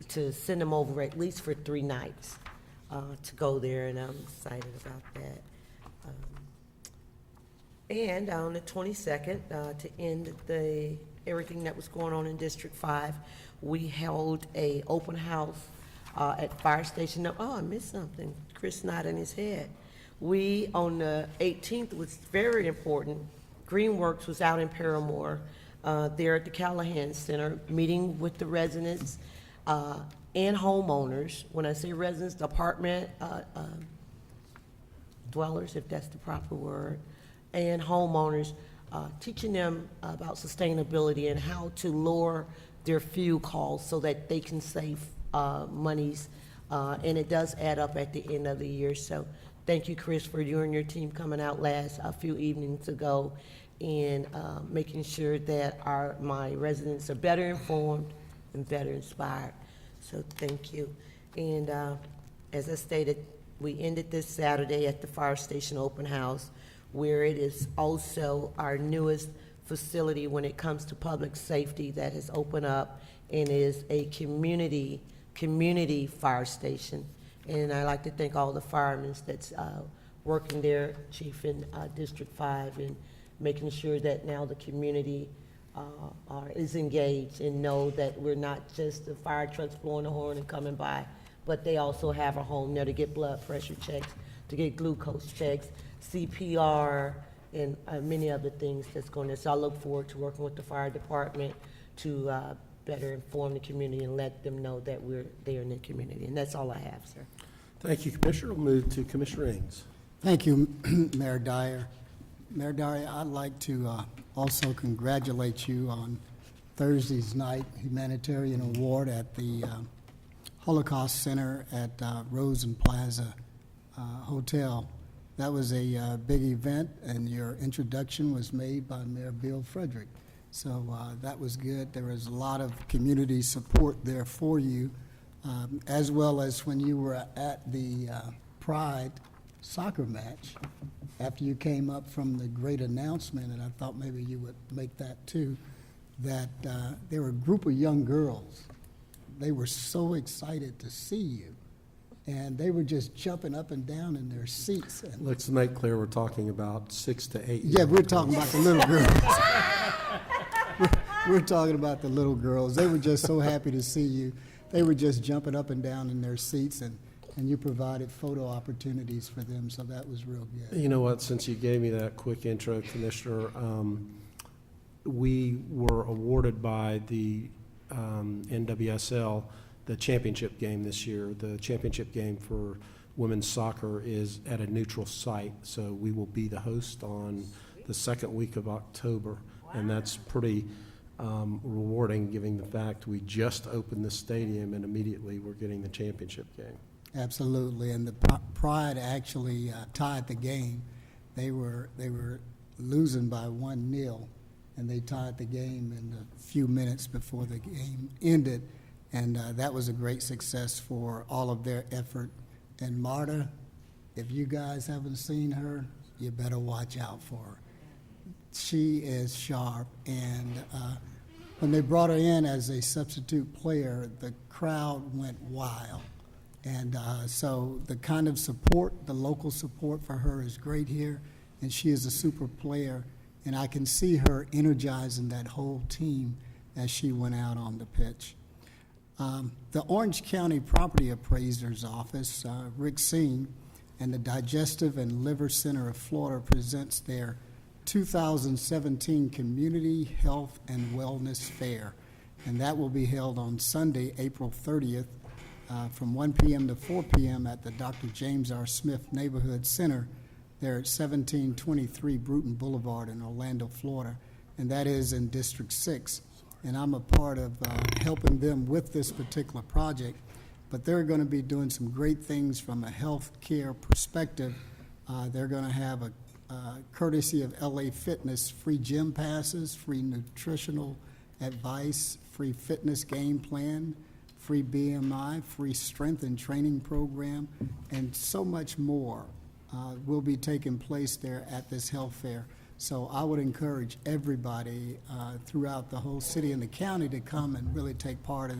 to send them over at least for 3 nights to go there, and I'm excited about that. And on the 22nd, to end everything that was going on in District 5, we held a open house at Fire Station. Oh, I missed something. Chris nodding his head. We, on the 18th, was very important. Greenworks was out in Paramore, there at the Callahan Center, meeting with the residents and homeowners. When I say residents, apartment dwellers, if that's the proper word, and homeowners, teaching them about sustainability and how to lower their fuel costs so that they can save monies, and it does add up at the end of the year. So thank you, Chris, for you and your team coming out a few evenings ago and making sure that my residents are better informed and better inspired. So thank you. And as I stated, we ended this Saturday at the Fire Station Open House, where it is also our newest facility when it comes to public safety that has opened up and is a community fire station. And I'd like to thank all the firemen that's working there, Chief in District 5, and making sure that now the community is engaged and know that we're not just the fire trucks blowing the horn and coming by, but they also have a home there to get blood pressure checks, to get glucose checks, CPR, and many other things that's going on. So I look forward to working with the fire department to better inform the community and let them know that we're there in the community. And that's all I have, sir. Thank you, Commissioner. We'll move to Commissioner Ings. Thank you, Mayor Dyer. Mayor Dyer, I'd like to also congratulate you on Thursday's night humanitarian award at the Holocaust Center at Rosen Plaza Hotel. That was a big event, and your introduction was made by Mayor Bill Frederick. So that was good. There was a lot of community support there for you, as well as when you were at the Pride soccer match, after you came up from the great announcement, and I thought maybe you would make that too, that there were a group of young girls. They were so excited to see you, and they were just jumping up and down in their seats. And Let's make clear we're talking about 6 to 8. yeah, we're talking about the little girls. We're talking about the little girls. They were just so happy to see you. They were just jumping up and down in their seats, and you provided photo opportunities for them, so that was real good. You know what, since you gave me that quick intro, Commissioner, we were awarded by the NWSL the championship game this year. The championship game for women's soccer is at a neutral site, so we will be the host on the second week of October, and that's pretty rewarding, given the fact we just opened the stadium and immediately we're getting the championship game. Absolutely, and the Pride actually tied the game. They were losing by 1-0, and they tied the game in a few minutes before the game ended, and that was a great success for all of their effort. And Marta, if you guys haven't seen her, you better watch out for her. She is sharp, and when they brought her in as a substitute player, the crowd went wild. And so the kind of support, the local support for her is great here, and she is a super player, and I can see her energizing that whole team as she went out on the pitch. The Orange County Property Appraiser's Office, Rick Singh, and the Digestive and Liver Center of Florida presents their 2017 Community Health and Wellness Fair. and that will be held on Sunday, April 30th, from 1 p.m. to 4 p.m. at the Dr. James R. Smith Neighborhood Center there at 1723 Bruton Boulevard in Orlando, Florida, and that is in District 6. And I'm a part of helping them with this particular project, but they're going to be doing some great things from a health care perspective. They're going to have a courtesy of LA Fitness, free gym passes, free nutritional advice, free fitness game plan, free BMI, free strength and training program, and so much more will be taking place there at this health fair. So I would encourage everybody throughout the whole city and the county to come and really take part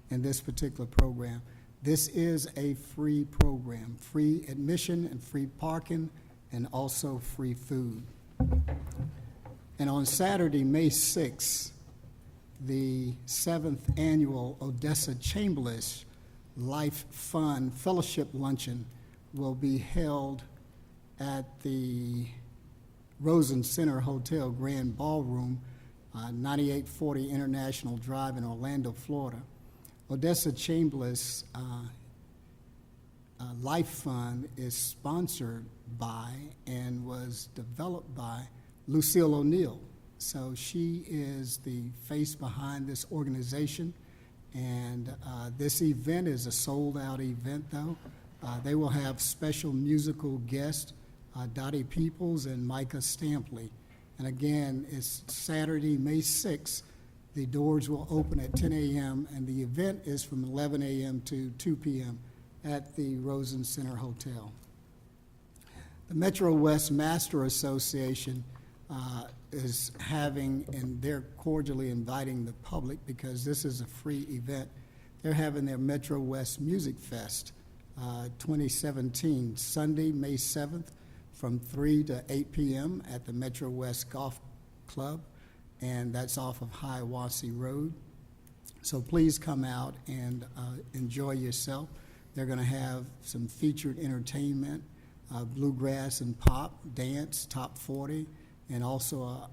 in this particular program. This is a free program, free admission and free parking, and also free food. And on Saturday, May 6th, the 7th annual Odessa Chamberlain Life Fund Fellowship Luncheon will be held at the Rosen Center Hotel Grand Ballroom, 9840 International Drive in Orlando, Florida. Odessa Chamberlain Life Fund is sponsored by and was developed by Lucille O'Neill. So she is the face behind this organization, and this event is a sold-out event, though. They will have special musical guests, Dottie Peoples and Micah Stampley. And again, it's Saturday, May 6th. The doors will open at 10 a.m., and the event is from 11 a.m. to 2 p.m. at the Rosen Center Hotel. The Metro West Master Association is having, and they're cordially inviting the public because this is a free event. They're having their Metro West Music Fest 2017, Sunday, May 7th, from 3 to 8 p.m. at the Metro West Golf Club, and that's off of Hiawassee Road. So please come out and enjoy yourself. They're going to have some featured entertainment, bluegrass and pop, dance, top 40, and also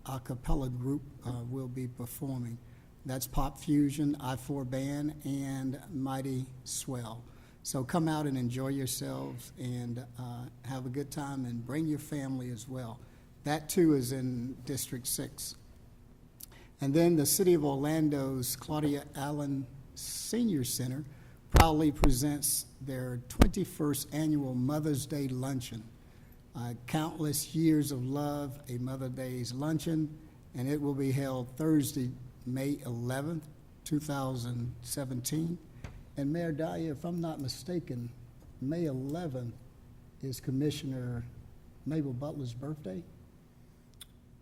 a cappella group will be performing. That's Pop Fusion, I4 Band, and Mighty Swell. So come out and enjoy yourselves and have a good time, and bring your family as well. That too is in District 6. And then the City of Orlando's Claudia Allen Senior Center proudly presents their 21st annual Mother's Day Luncheon. Countless Years of Love, a Mother's Day's Luncheon, and it will be held Thursday, May 11th, 2017. And Mayor Dyer, if I'm not mistaken, May 11th is Commissioner Mabel Butler's birthday?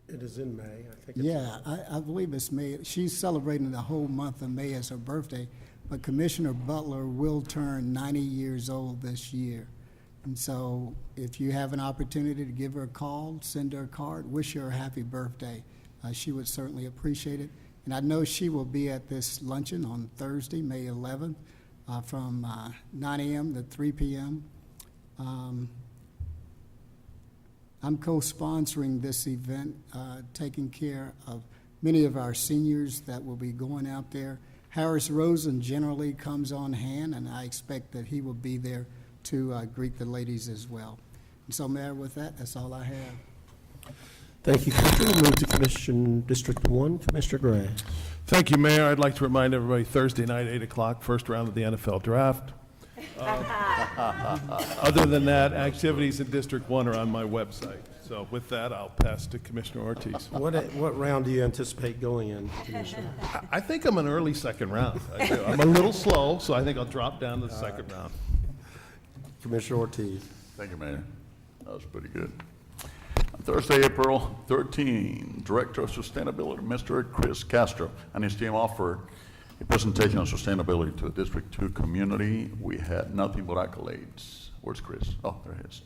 It is in May, I think. Yeah, I believe it's May. She's celebrating the whole month of May as her birthday, but Commissioner Butler will turn 90 years old this year. And so if you have an opportunity to give her a call, send her a card, wish her a happy birthday, she would certainly appreciate it. And I know she will be at this luncheon on Thursday, May 11th, from 9 a.m. to 3 p.m. I'm co-sponsoring this event, taking care of many of our seniors that will be going out there. Harris Rosen generally comes on hand, and I expect that he will be there to greet the ladies as well. And so, Mayor, with that, that's all I have. Thank you, Commissioner. We'll move to Commission District 1, Commissioner Gray. Thank you, Mayor. I'd like to remind everybody Thursday night, 8 o'clock, first round of the NFL draft. Other than that, activities in District 1 are on my website. So with that, I'll pass to Commissioner Ortiz. What round do you anticipate going in, Commissioner? I think I'm an early second round. I'm a little slow, so I think I'll drop down to the second round. Commissioner Ortiz. Thank you, Mayor. That was pretty good. On Thursday, April 13, Director of Sustainability, Mr. Chris Castro, and his team offered a presentation on sustainability to the District 2 community. We had nothing but accolades. Where's Chris? Oh, there he is.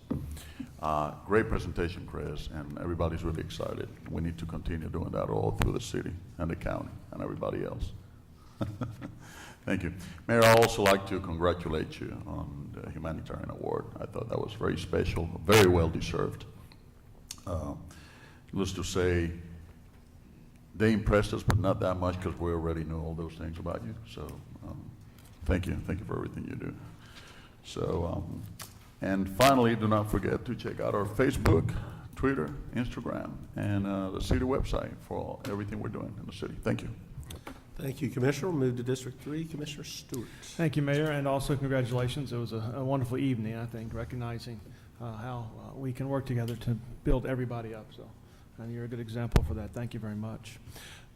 Great presentation, Chris, and everybody's really excited. We need to continue doing that all through the city and the county and everybody else. Thank you. Mayor, I'd also like to congratulate you on the humanitarian award. I thought that was very special, very well deserved. Needless to say, they impressed us, but not that much because we already know all those things about you. So thank you for everything you do. So, and finally, do not forget to check out our Facebook, Twitter, Instagram, and the city website for everything we're doing in the city. Thank you. Thank you, Commissioner. We'll move to District 3, Commissioner Stewart. Thank you, Mayor, and also congratulations. It was a wonderful evening, I think, recognizing how we can work together to build everybody up. So, and you're a good example for that. Thank you very much.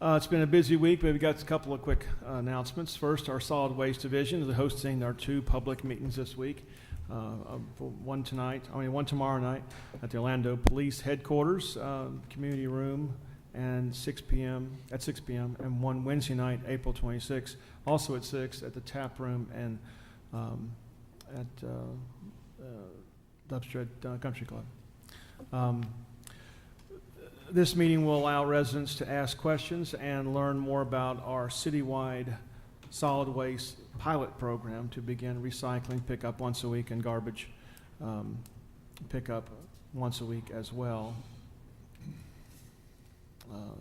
It's been a busy week, but we've got a couple of quick announcements. First, our Solid Waste Division is hosting our 2 public meetings this week. One tomorrow night at the Orlando Police Headquarters Community Room, and 6 p.m., and one Wednesday night, April 26th, also at 6 at the Tap Room and at Dubstred Country Club. This meeting will allow residents to ask questions and learn more about our citywide solid waste pilot program to begin recycling pickup once a week and garbage pickup once a week as well,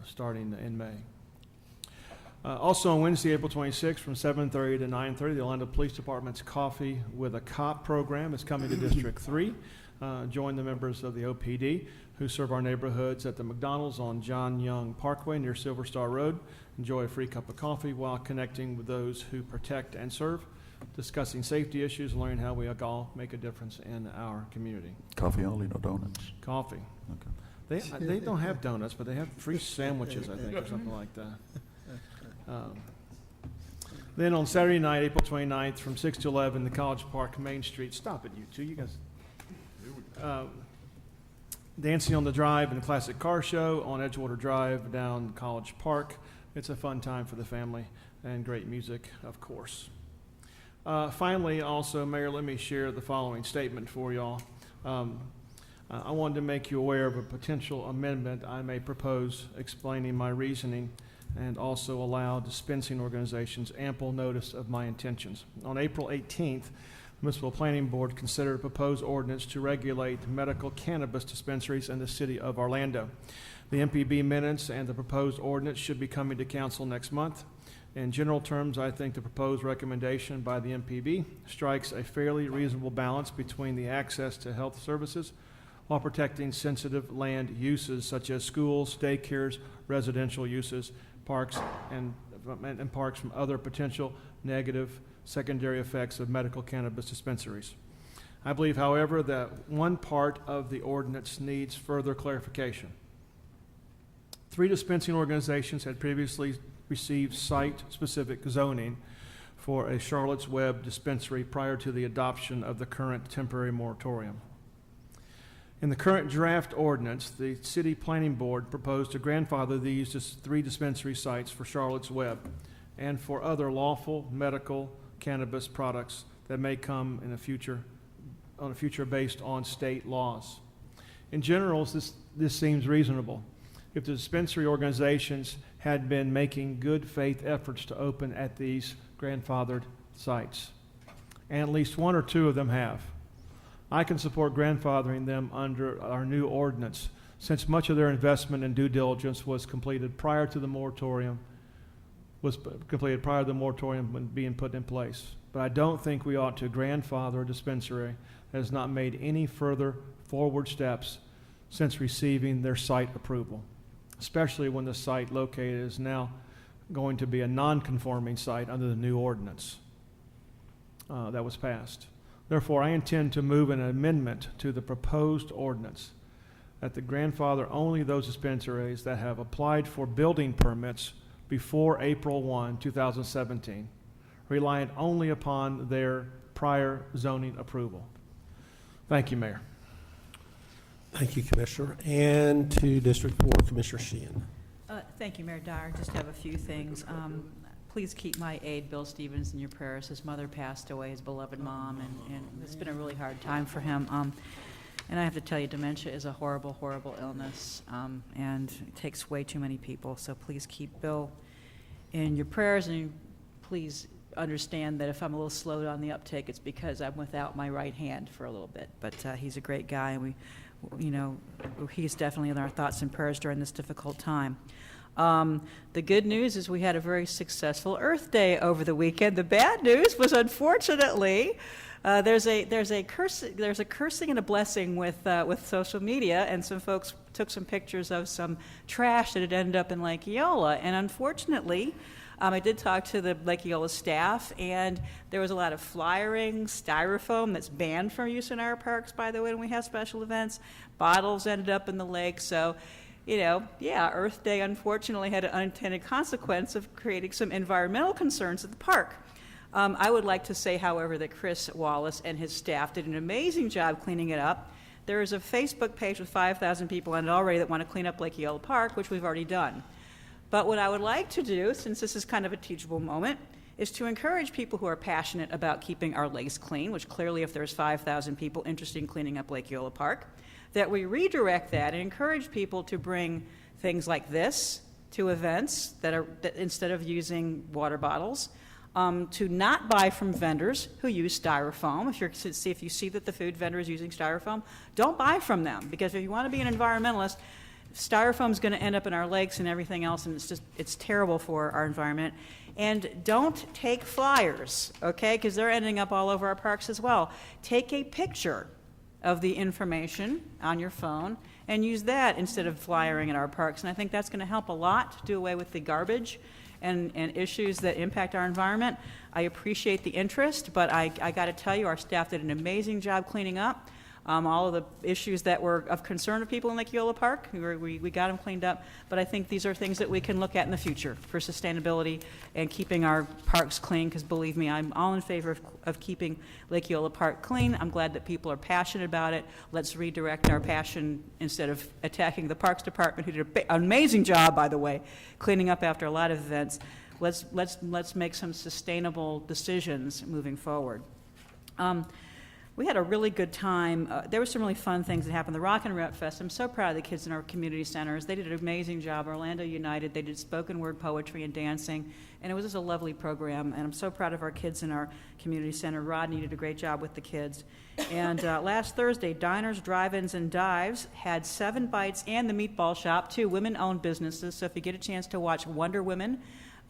starting in May. Also on Wednesday, April 26th, from 7:30 to 9:30, the Orlando Police Department's Coffee with a Cop program is coming to District 3. Join the members of the OPD who serve our neighborhoods at the McDonald's on John Young Parkway near Silver Star Road. Enjoy a free cup of coffee while connecting with those who protect and serve, discussing safety issues, and learning how we all make a difference in our community. Coffee only, no donuts. Coffee. Okay. They don't have donuts, but they have free sandwiches, I think, or something like that. Then on Saturday night, April 29th, from 6 to 11, the College Park Main Street. Stop it, you two. You guys. Dancing on the Drive and the Classic Car Show on Edgewater Drive down College Park. It's a fun time for the family and great music, of course. Finally, also, Mayor, let me share the following statement for y'all. I wanted to make you aware of a potential amendment I may propose explaining my reasoning and also allow dispensing organizations ample notice of my intentions. On April 18th, the Municipal Planning Board considered a proposed ordinance to regulate medical cannabis dispensaries in the city of Orlando. The MPB minutes and the proposed ordinance should be coming to council next month. In general terms, I think the proposed recommendation by the MPB strikes a fairly reasonable balance between the access to health services while protecting sensitive land uses such as schools, daycares, residential uses, parks, and parks from other potential negative secondary effects of medical cannabis dispensaries. I believe, however, that one part of the ordinance needs further clarification. 3 dispensing organizations had previously received site-specific zoning for a Charlotte's Web dispensary prior to the adoption of the current temporary moratorium. In the current draft ordinance, the City Planning Board proposed to grandfather these 3 dispensary sites for Charlotte's Web and for other lawful medical cannabis products that may come in a future based on state laws. In general, this seems reasonable. If the dispensary organizations had been making good faith efforts to open at these grandfathered sites, and at least 1 or 2 of them have, I can support grandfathering them under our new ordinance, since much of their investment and due diligence was completed prior to the moratorium being put in place. But I don't think we ought to grandfather a dispensary that has not made any further forward steps since receiving their site approval, especially when the site located is now going to be a non-conforming site under the new ordinance that was passed. Therefore, I intend to move an amendment to the proposed ordinance that the grandfather only those dispensaries that have applied for building permits before April 1, 2017, reliant only upon their prior zoning approval. Thank you, Mayor. Thank you, Commissioner. And to District 4, Commissioner Sheehan. Thank you, Mayor Dyer. Just have a few things. Please keep my aide, Bill Stevens, in your prayers. His mother passed away, his beloved mom, and it's been a really hard time for him. And I have to tell you, dementia is a horrible, horrible illness, and it takes way too many people. So please keep Bill in your prayers, and please understand that if I'm a little slow on the uptake, it's because I'm without my right hand for a little bit. But he's a great guy, and he's definitely in our thoughts and prayers during this difficult time. The good news is we had a very successful Earth Day over the weekend. The bad news was, unfortunately, there's a cursing and a blessing with social media, and some folks took some pictures of some trash that had ended up in Lake Eola, and unfortunately, I did talk to the Lake Eola staff, and there was a lot of flyering, styrofoam that's banned from use in our parks, by the way, when we have special events. Bottles ended up in the lake, so, Earth Day unfortunately had an unintended consequence of creating some environmental concerns at the park. I would like to say, however, that Chris Wallace and his staff did an amazing job cleaning it up. There is a Facebook page with 5,000 people on it already that want to clean up Lake Eola Park, which we've already done. But what I would like to do, since this is kind of a teachable moment, is to encourage people who are passionate about keeping our lakes clean, which clearly if there's 5,000 people interested in cleaning up Lake Eola Park, that we redirect that and encourage people to bring things like this to events that instead of using water bottles, to not buy from vendors who use styrofoam. If you see that the food vendor is using styrofoam, don't buy from them, because if you want to be an environmentalist, styrofoam is going to end up in our lakes and everything else, and it's terrible for our environment. And don't take flyers, okay, because they're ending up all over our parks as well. Take a picture of the information on your phone and use that instead of flyering in our parks. And I think that's going to help a lot to do away with the garbage and issues that impact our environment. I appreciate the interest, but I got to tell you, our staff did an amazing job cleaning up all of the issues that were of concern to people in Lake Eola Park. We got them cleaned up, but I think these are things that we can look at in the future for sustainability and keeping our parks clean, because believe me, I'm all in favor of keeping Lake Eola Park clean. I'm glad that people are passionate about it. Let's redirect our passion instead of attacking the Parks Department, who did an amazing job, by the way, cleaning up after a lot of events. Let's make some sustainable decisions moving forward. We had a really good time. There were some really fun things that happened. The Rock and Rep Fest, I'm so proud of the kids in our community centers. They did an amazing job. Orlando United, they did spoken word poetry and dancing, and it was just a lovely program, and I'm so proud of our kids in our community center. Rodney did a great job with the kids. And last Thursday, Diners, Drive-Ins, and Dives had 7 Bites and the Meatball Shop, 2 women-owned businesses. So if you get a chance to watch Wonder Women,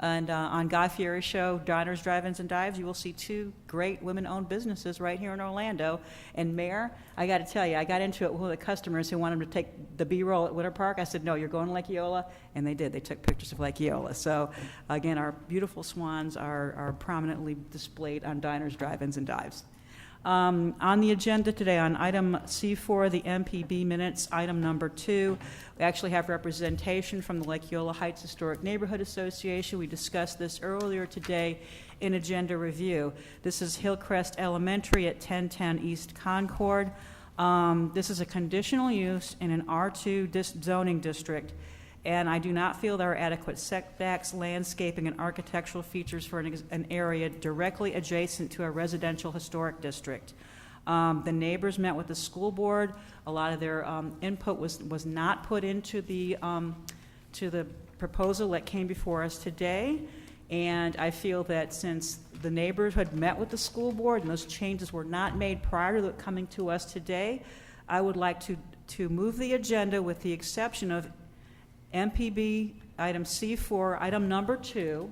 and on Guy Fieri's show, Diners, Drive-Ins, and Dives, you will see 2 great women-owned businesses right here in Orlando. And Mayor, I got to tell you, I got into it with one of the customers who wanted to take the B-roll at Winter Park. I said, no, you're going to Lake Eola, and they did. They took pictures of Lake Eola. So again, our beautiful swans are prominently displayed on Diners, Drive-Ins, and Dives. On the agenda today, on item C4, the MPB minutes, item number 2, we actually have representation from the Lake Eola Heights Historic Neighborhood Association. We discussed this earlier today in agenda review. This is Hillcrest Elementary at 1010 East Concord. This is a conditional use in an R2 zoning district, and I do not feel there are adequate setbacks, landscaping, and architectural features for an area directly adjacent to a residential historic district. The neighbors met with the school board. A lot of their input was not put into the proposal that came before us today, and I feel that since the neighbors had met with the school board and those changes were not made prior to it coming to us today, I would like to move the agenda with the exception of MPB item C4, item number 2,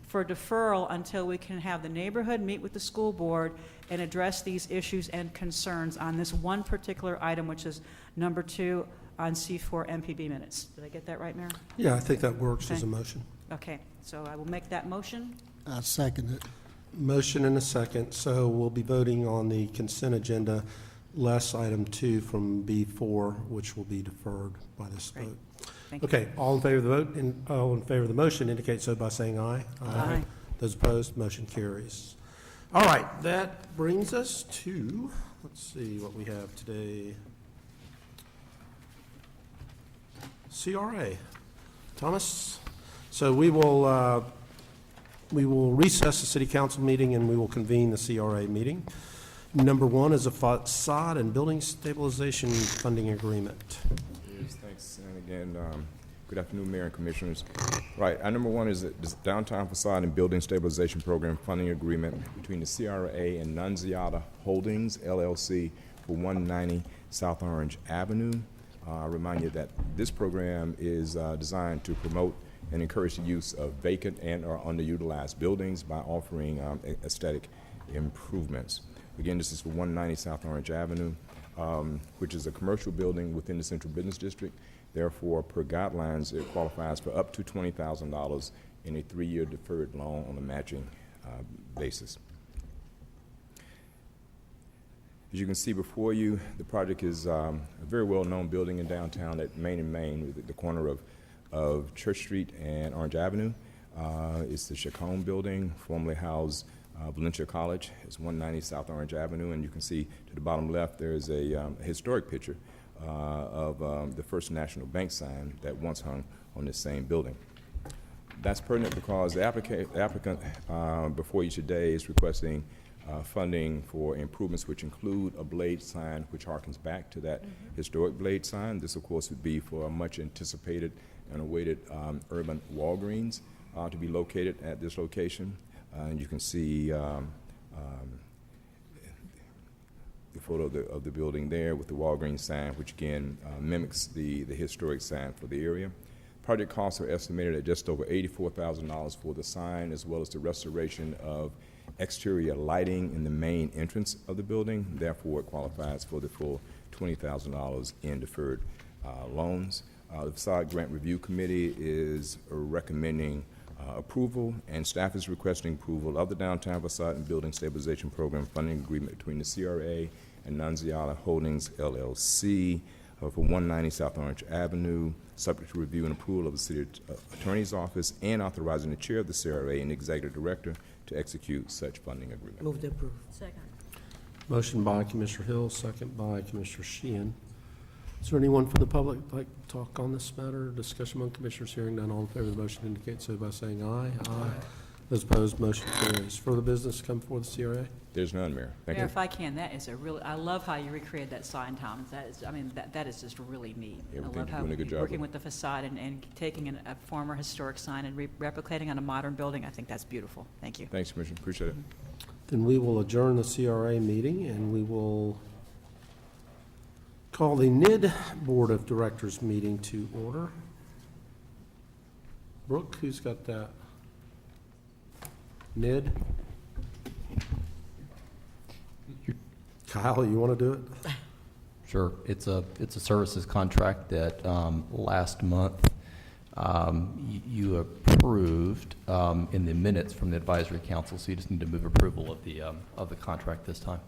for deferral until we can have the neighborhood meet with the school board and address these issues and concerns on this one particular item, which is number 2 on C4 MPB minutes. Did I get that right, Mayor? Yeah, I think that works Okay. as a motion. Okay, so I will make that motion. I second it. Motion and a second. So we'll be voting on the consent agenda, less item 2 from B4, which will be deferred by this Great. vote. Thank you. Okay, all in favor of the vote, and all in favor of the motion indicate so by saying aye. Aye. Those opposed, motion carries. All right, that brings us to, let's see what we have today. CRA. Thomas? So we will recess the city council meeting and we will convene the CRA meeting. Number 1 is a facade and building stabilization funding agreement. Yes, thanks. And again, good afternoon, Mayor and Commissioners. Right, our number 1 is the Downtown Facade and Building Stabilization Program funding agreement between the CRA and Nunziata Holdings, LLC, for 190 South Orange Avenue. I'll remind you that this program is designed to promote and encourage the use of vacant and or underutilized buildings by offering aesthetic improvements. Again, this is for 190 South Orange Avenue, which is a commercial building within the Central Business District. Therefore, per guidelines, it qualifies for up to $20,000 in a 3-year deferred loan on a matching basis. As you can see before you, the project is a very well-known building in downtown at Main and Main, at the corner of Church Street and Orange Avenue. It's the Chacon building, formerly housed Valencia College. It's 190 South Orange Avenue, and you can see to the bottom left there is a historic picture of the First National Bank sign that once hung on this same building. That's pertinent because the applicant before you today is requesting funding for improvements which include a blade sign which harkens back to that historic blade sign. This, of course, would be for a much anticipated and awaited urban Walgreens to be located at this location. And you can see the photo of the building there with the Walgreens sign, which again mimics the historic sign for the area. Project costs are estimated at just over $84,000 for the sign, as well as the restoration of exterior lighting in the main entrance of the building. Therefore, it qualifies for the full $20,000 in deferred loans. The Facade Grant Review Committee is recommending approval, and staff is requesting approval of the Downtown Facade and Building Stabilization Program funding agreement between the CRA and Nunziata Holdings, LLC, for 190 South Orange Avenue, subject to review and approval of the City Attorney's Office, and authorizing the Chair of the CRA and Executive Director to execute such funding agreement. Move to approve. Second. Motion by Commissioner Hill, second by Commissioner Sheehan. Is there anyone from the public who'd like to talk on this matter? Discussion among commissioners. Hearing none, all in favor of the motion indicate so by saying aye. Aye. Those opposed, motion carries. Further business come before the CRA? There's none, Mayor. Thank Mayor, you. if I can, that is a really, I love how you recreated that sign, Thomas. That is, I mean, that is just really neat. Yeah, I we think love you're how doing a good job working with with the facade and taking a former historic sign and replicating on a modern building. I think that's beautiful. Thank you. Thanks, Commissioner. Appreciate it. Then we will adjourn the CRA meeting, and we will call the NID Board of Directors meeting to order. Brooke, who's got that? NID? Kyle, you want to do it? Sure. It's a services contract that last month you approved in the minutes from the advisory council, so you just need to move approval of the contract this time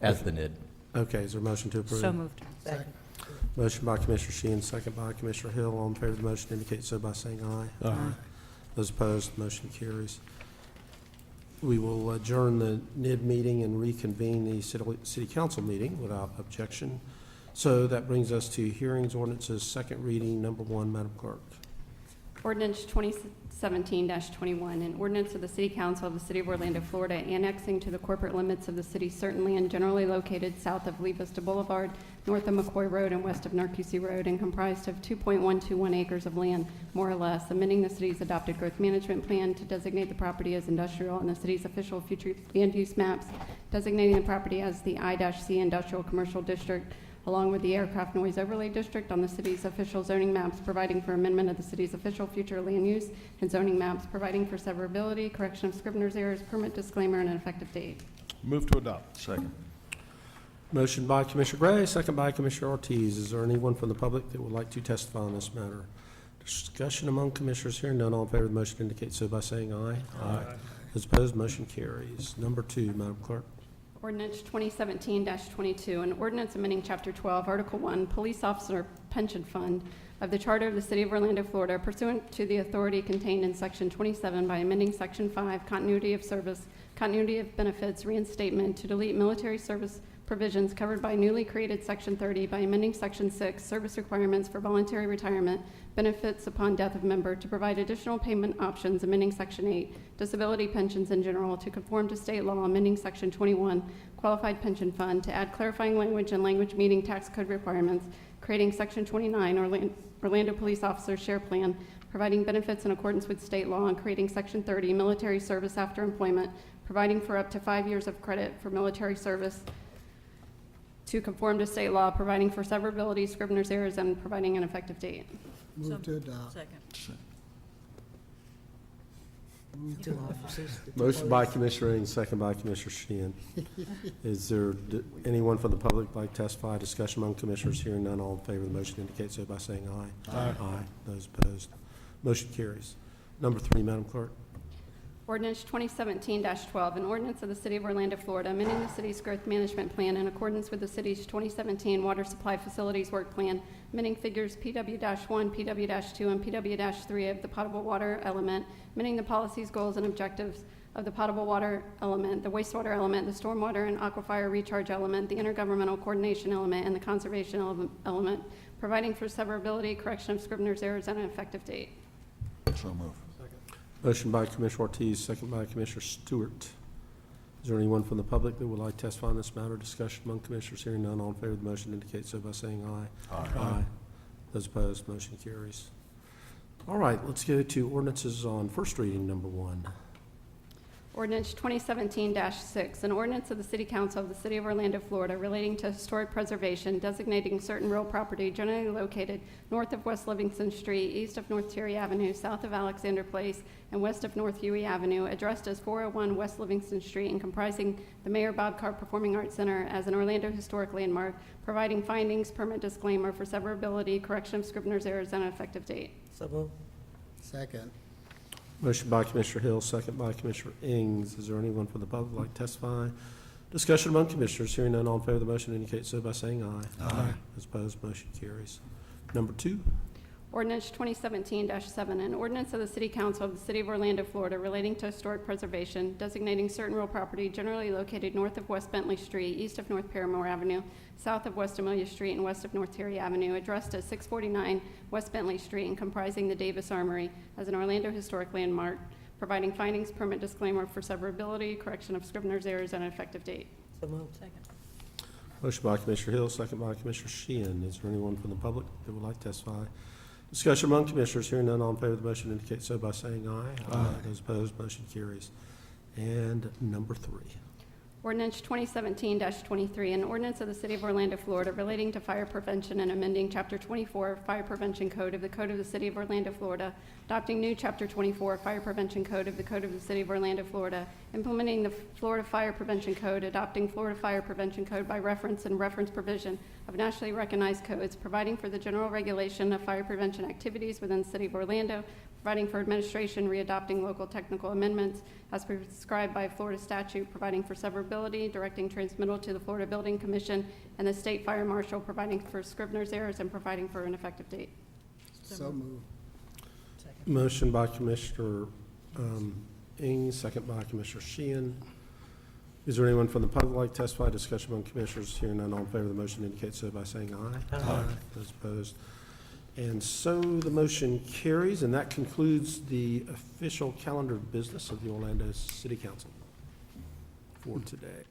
as the NID. Okay, is there a motion to approve? So moved. Second. Motion by Commissioner Sheehan, second by Commissioner Hill. All in favor of the motion indicate so by saying aye. Aye. Those opposed, motion carries. We will adjourn the NID meeting and reconvene the city council meeting without objection. So that brings us to hearings, ordinances, second reading, number 1, Madam Clerk. Ordinance 2017-21, an ordinance of the City Council of the City of Orlando, Florida, annexing to the corporate limits of the city certain land generally located south of Lee Vista Boulevard, north of McCoy Road, and west of Narcousie Road, and comprised of 2.121 acres of land, more or less, amending the city's adopted growth management plan to designate the property as industrial in the city's official future land use maps, designating the property as the I-C Industrial Commercial District, along with the Aircraft Noise Overlay District on the city's official zoning maps, providing for amendment of the city's official future land use and zoning maps, providing for severability, correction of scrivener's errors, permit disclaimer, and an effective date. Move to adopt. Second. Motion by Commissioner Gray, second by Commissioner Ortiz. Is there anyone from the public that would like to testify on this matter? Discussion among commissioners. Hearing none, all in favor of the motion indicate so by saying aye. Aye. Those opposed, motion carries. Number 2, Madam Clerk. Ordinance 2017-22, an ordinance amending Chapter 12, Article 1, Police Officer Pension Fund of the Charter of the City of Orlando, Florida, pursuant to the authority contained in Section 27 by amending Section 5, Continuity of Service, Continuity of Benefits, Reinstatement, to delete military service provisions covered by newly created Section 30 by amending Section 6, Service Requirements for Voluntary Retirement, Benefits upon Death of Member, to provide additional payment options, amending Section 8, Disability Pensions in General, to conform to state law, amending Section 21, Qualified Pension Fund, to add clarifying language and language meeting tax code requirements, creating Section 29, Orlando Police Officer Share Plan, providing benefits in accordance with state law, and creating Section 30, Military Service After Employment, providing for up to 5 years of credit for military service, to conform to state law, providing for severability, scrivener's errors, and providing an effective date. Move to adopt. Second. Two officers. Motion by Commissioner Ing, second by Commissioner Sheehan. Is there anyone from the public like to testify? Discussion among commissioners. Hearing none, all in favor of the motion indicate so by saying aye. Aye. Those opposed, motion carries. Number 3, Madam Clerk. Ordinance 2017-12, an ordinance of the City of Orlando, Florida, amending the city's growth management plan in accordance with the city's 2017 Water Supply Facilities Work Plan, amending figures PW-1, PW-2, and PW-3 of the potable water element, amending the policies, goals, and objectives of the potable water element, the wastewater element, the stormwater and aquifer recharge element, the intergovernmental coordination element, and the conservation element, providing for severability, correction of Scrivener's errors, and an effective date. So move. Motion by Commissioner Ortiz, second by Commissioner Stewart. Is there anyone from the public that would like to testify on this matter? Discussion among commissioners. Hearing none, all in favor of the motion indicate so by saying aye. Aye. Those opposed, motion carries. All right, let's go to ordinances on first reading, number 1. Ordinance 2017-6, an ordinance of the City Council of the City of Orlando, Florida, relating to historic preservation, designating certain real property generally located north of West Livingston Street, east of North Terry Avenue, south of Alexander Place, and west of North Huey Avenue, addressed as 401 West Livingston Street, and comprising the Mayor Bob Carr Performing Arts Center as an Orlando Historic Landmark, providing findings, permit disclaimer for severability, correction of Scrivener's errors, and an effective date. So moved. Second. Motion by Commissioner Hill, second by Commissioner Ings. Is there anyone from the public like to testify? Discussion among commissioners. Hearing none, all in favor of the motion indicate so by saying aye. Aye. Those opposed, motion carries. Number 2. Ordinance 2017-7, an ordinance of the City Council of the City of Orlando, Florida, relating to historic preservation, designating certain real property generally located north of West Bentley Street, east of North Paramore Avenue, south of West Amelia Street, and west of North Terry Avenue, addressed as 649 West Bentley Street, and comprising the Davis Armory as an Orlando Historic Landmark, providing findings, permit disclaimer for severability, correction of Scrivener's errors, and an effective date. So moved. Second. Motion by Commissioner Hill, second by Commissioner Sheehan. Is there anyone from the public that would like to testify? Discussion among commissioners. Hearing none, all in favor of the motion indicate so by saying aye. Aye. Those opposed, motion carries. And number 3. Ordinance 2017-23, an ordinance of the City of Orlando, Florida, relating to fire prevention and amending Chapter 24 Fire Prevention Code of the Code of the City of Orlando, Florida, adopting new Chapter 24 Fire Prevention Code of the Code of the City of Orlando, Florida, implementing the Florida Fire Prevention Code, adopting Florida Fire Prevention Code by reference and reference provision of nationally recognized codes, providing for the general regulation of fire prevention activities within the City of Orlando, providing for administration, readopting local technical amendments as prescribed by Florida statute, providing for severability, directing transmittal to the Florida Building Commission and the State Fire Marshal, providing for Scrivener's errors, and providing for an effective date. So moved. Motion by Commissioner Ings, second by Commissioner Sheehan. Is there anyone from the public like to testify? Discussion among commissioners. Hearing none, all in favor of the motion indicate so by saying aye. Aye. Those opposed. And so the motion carries, and that concludes the official calendar of business of the Orlando City Council for today.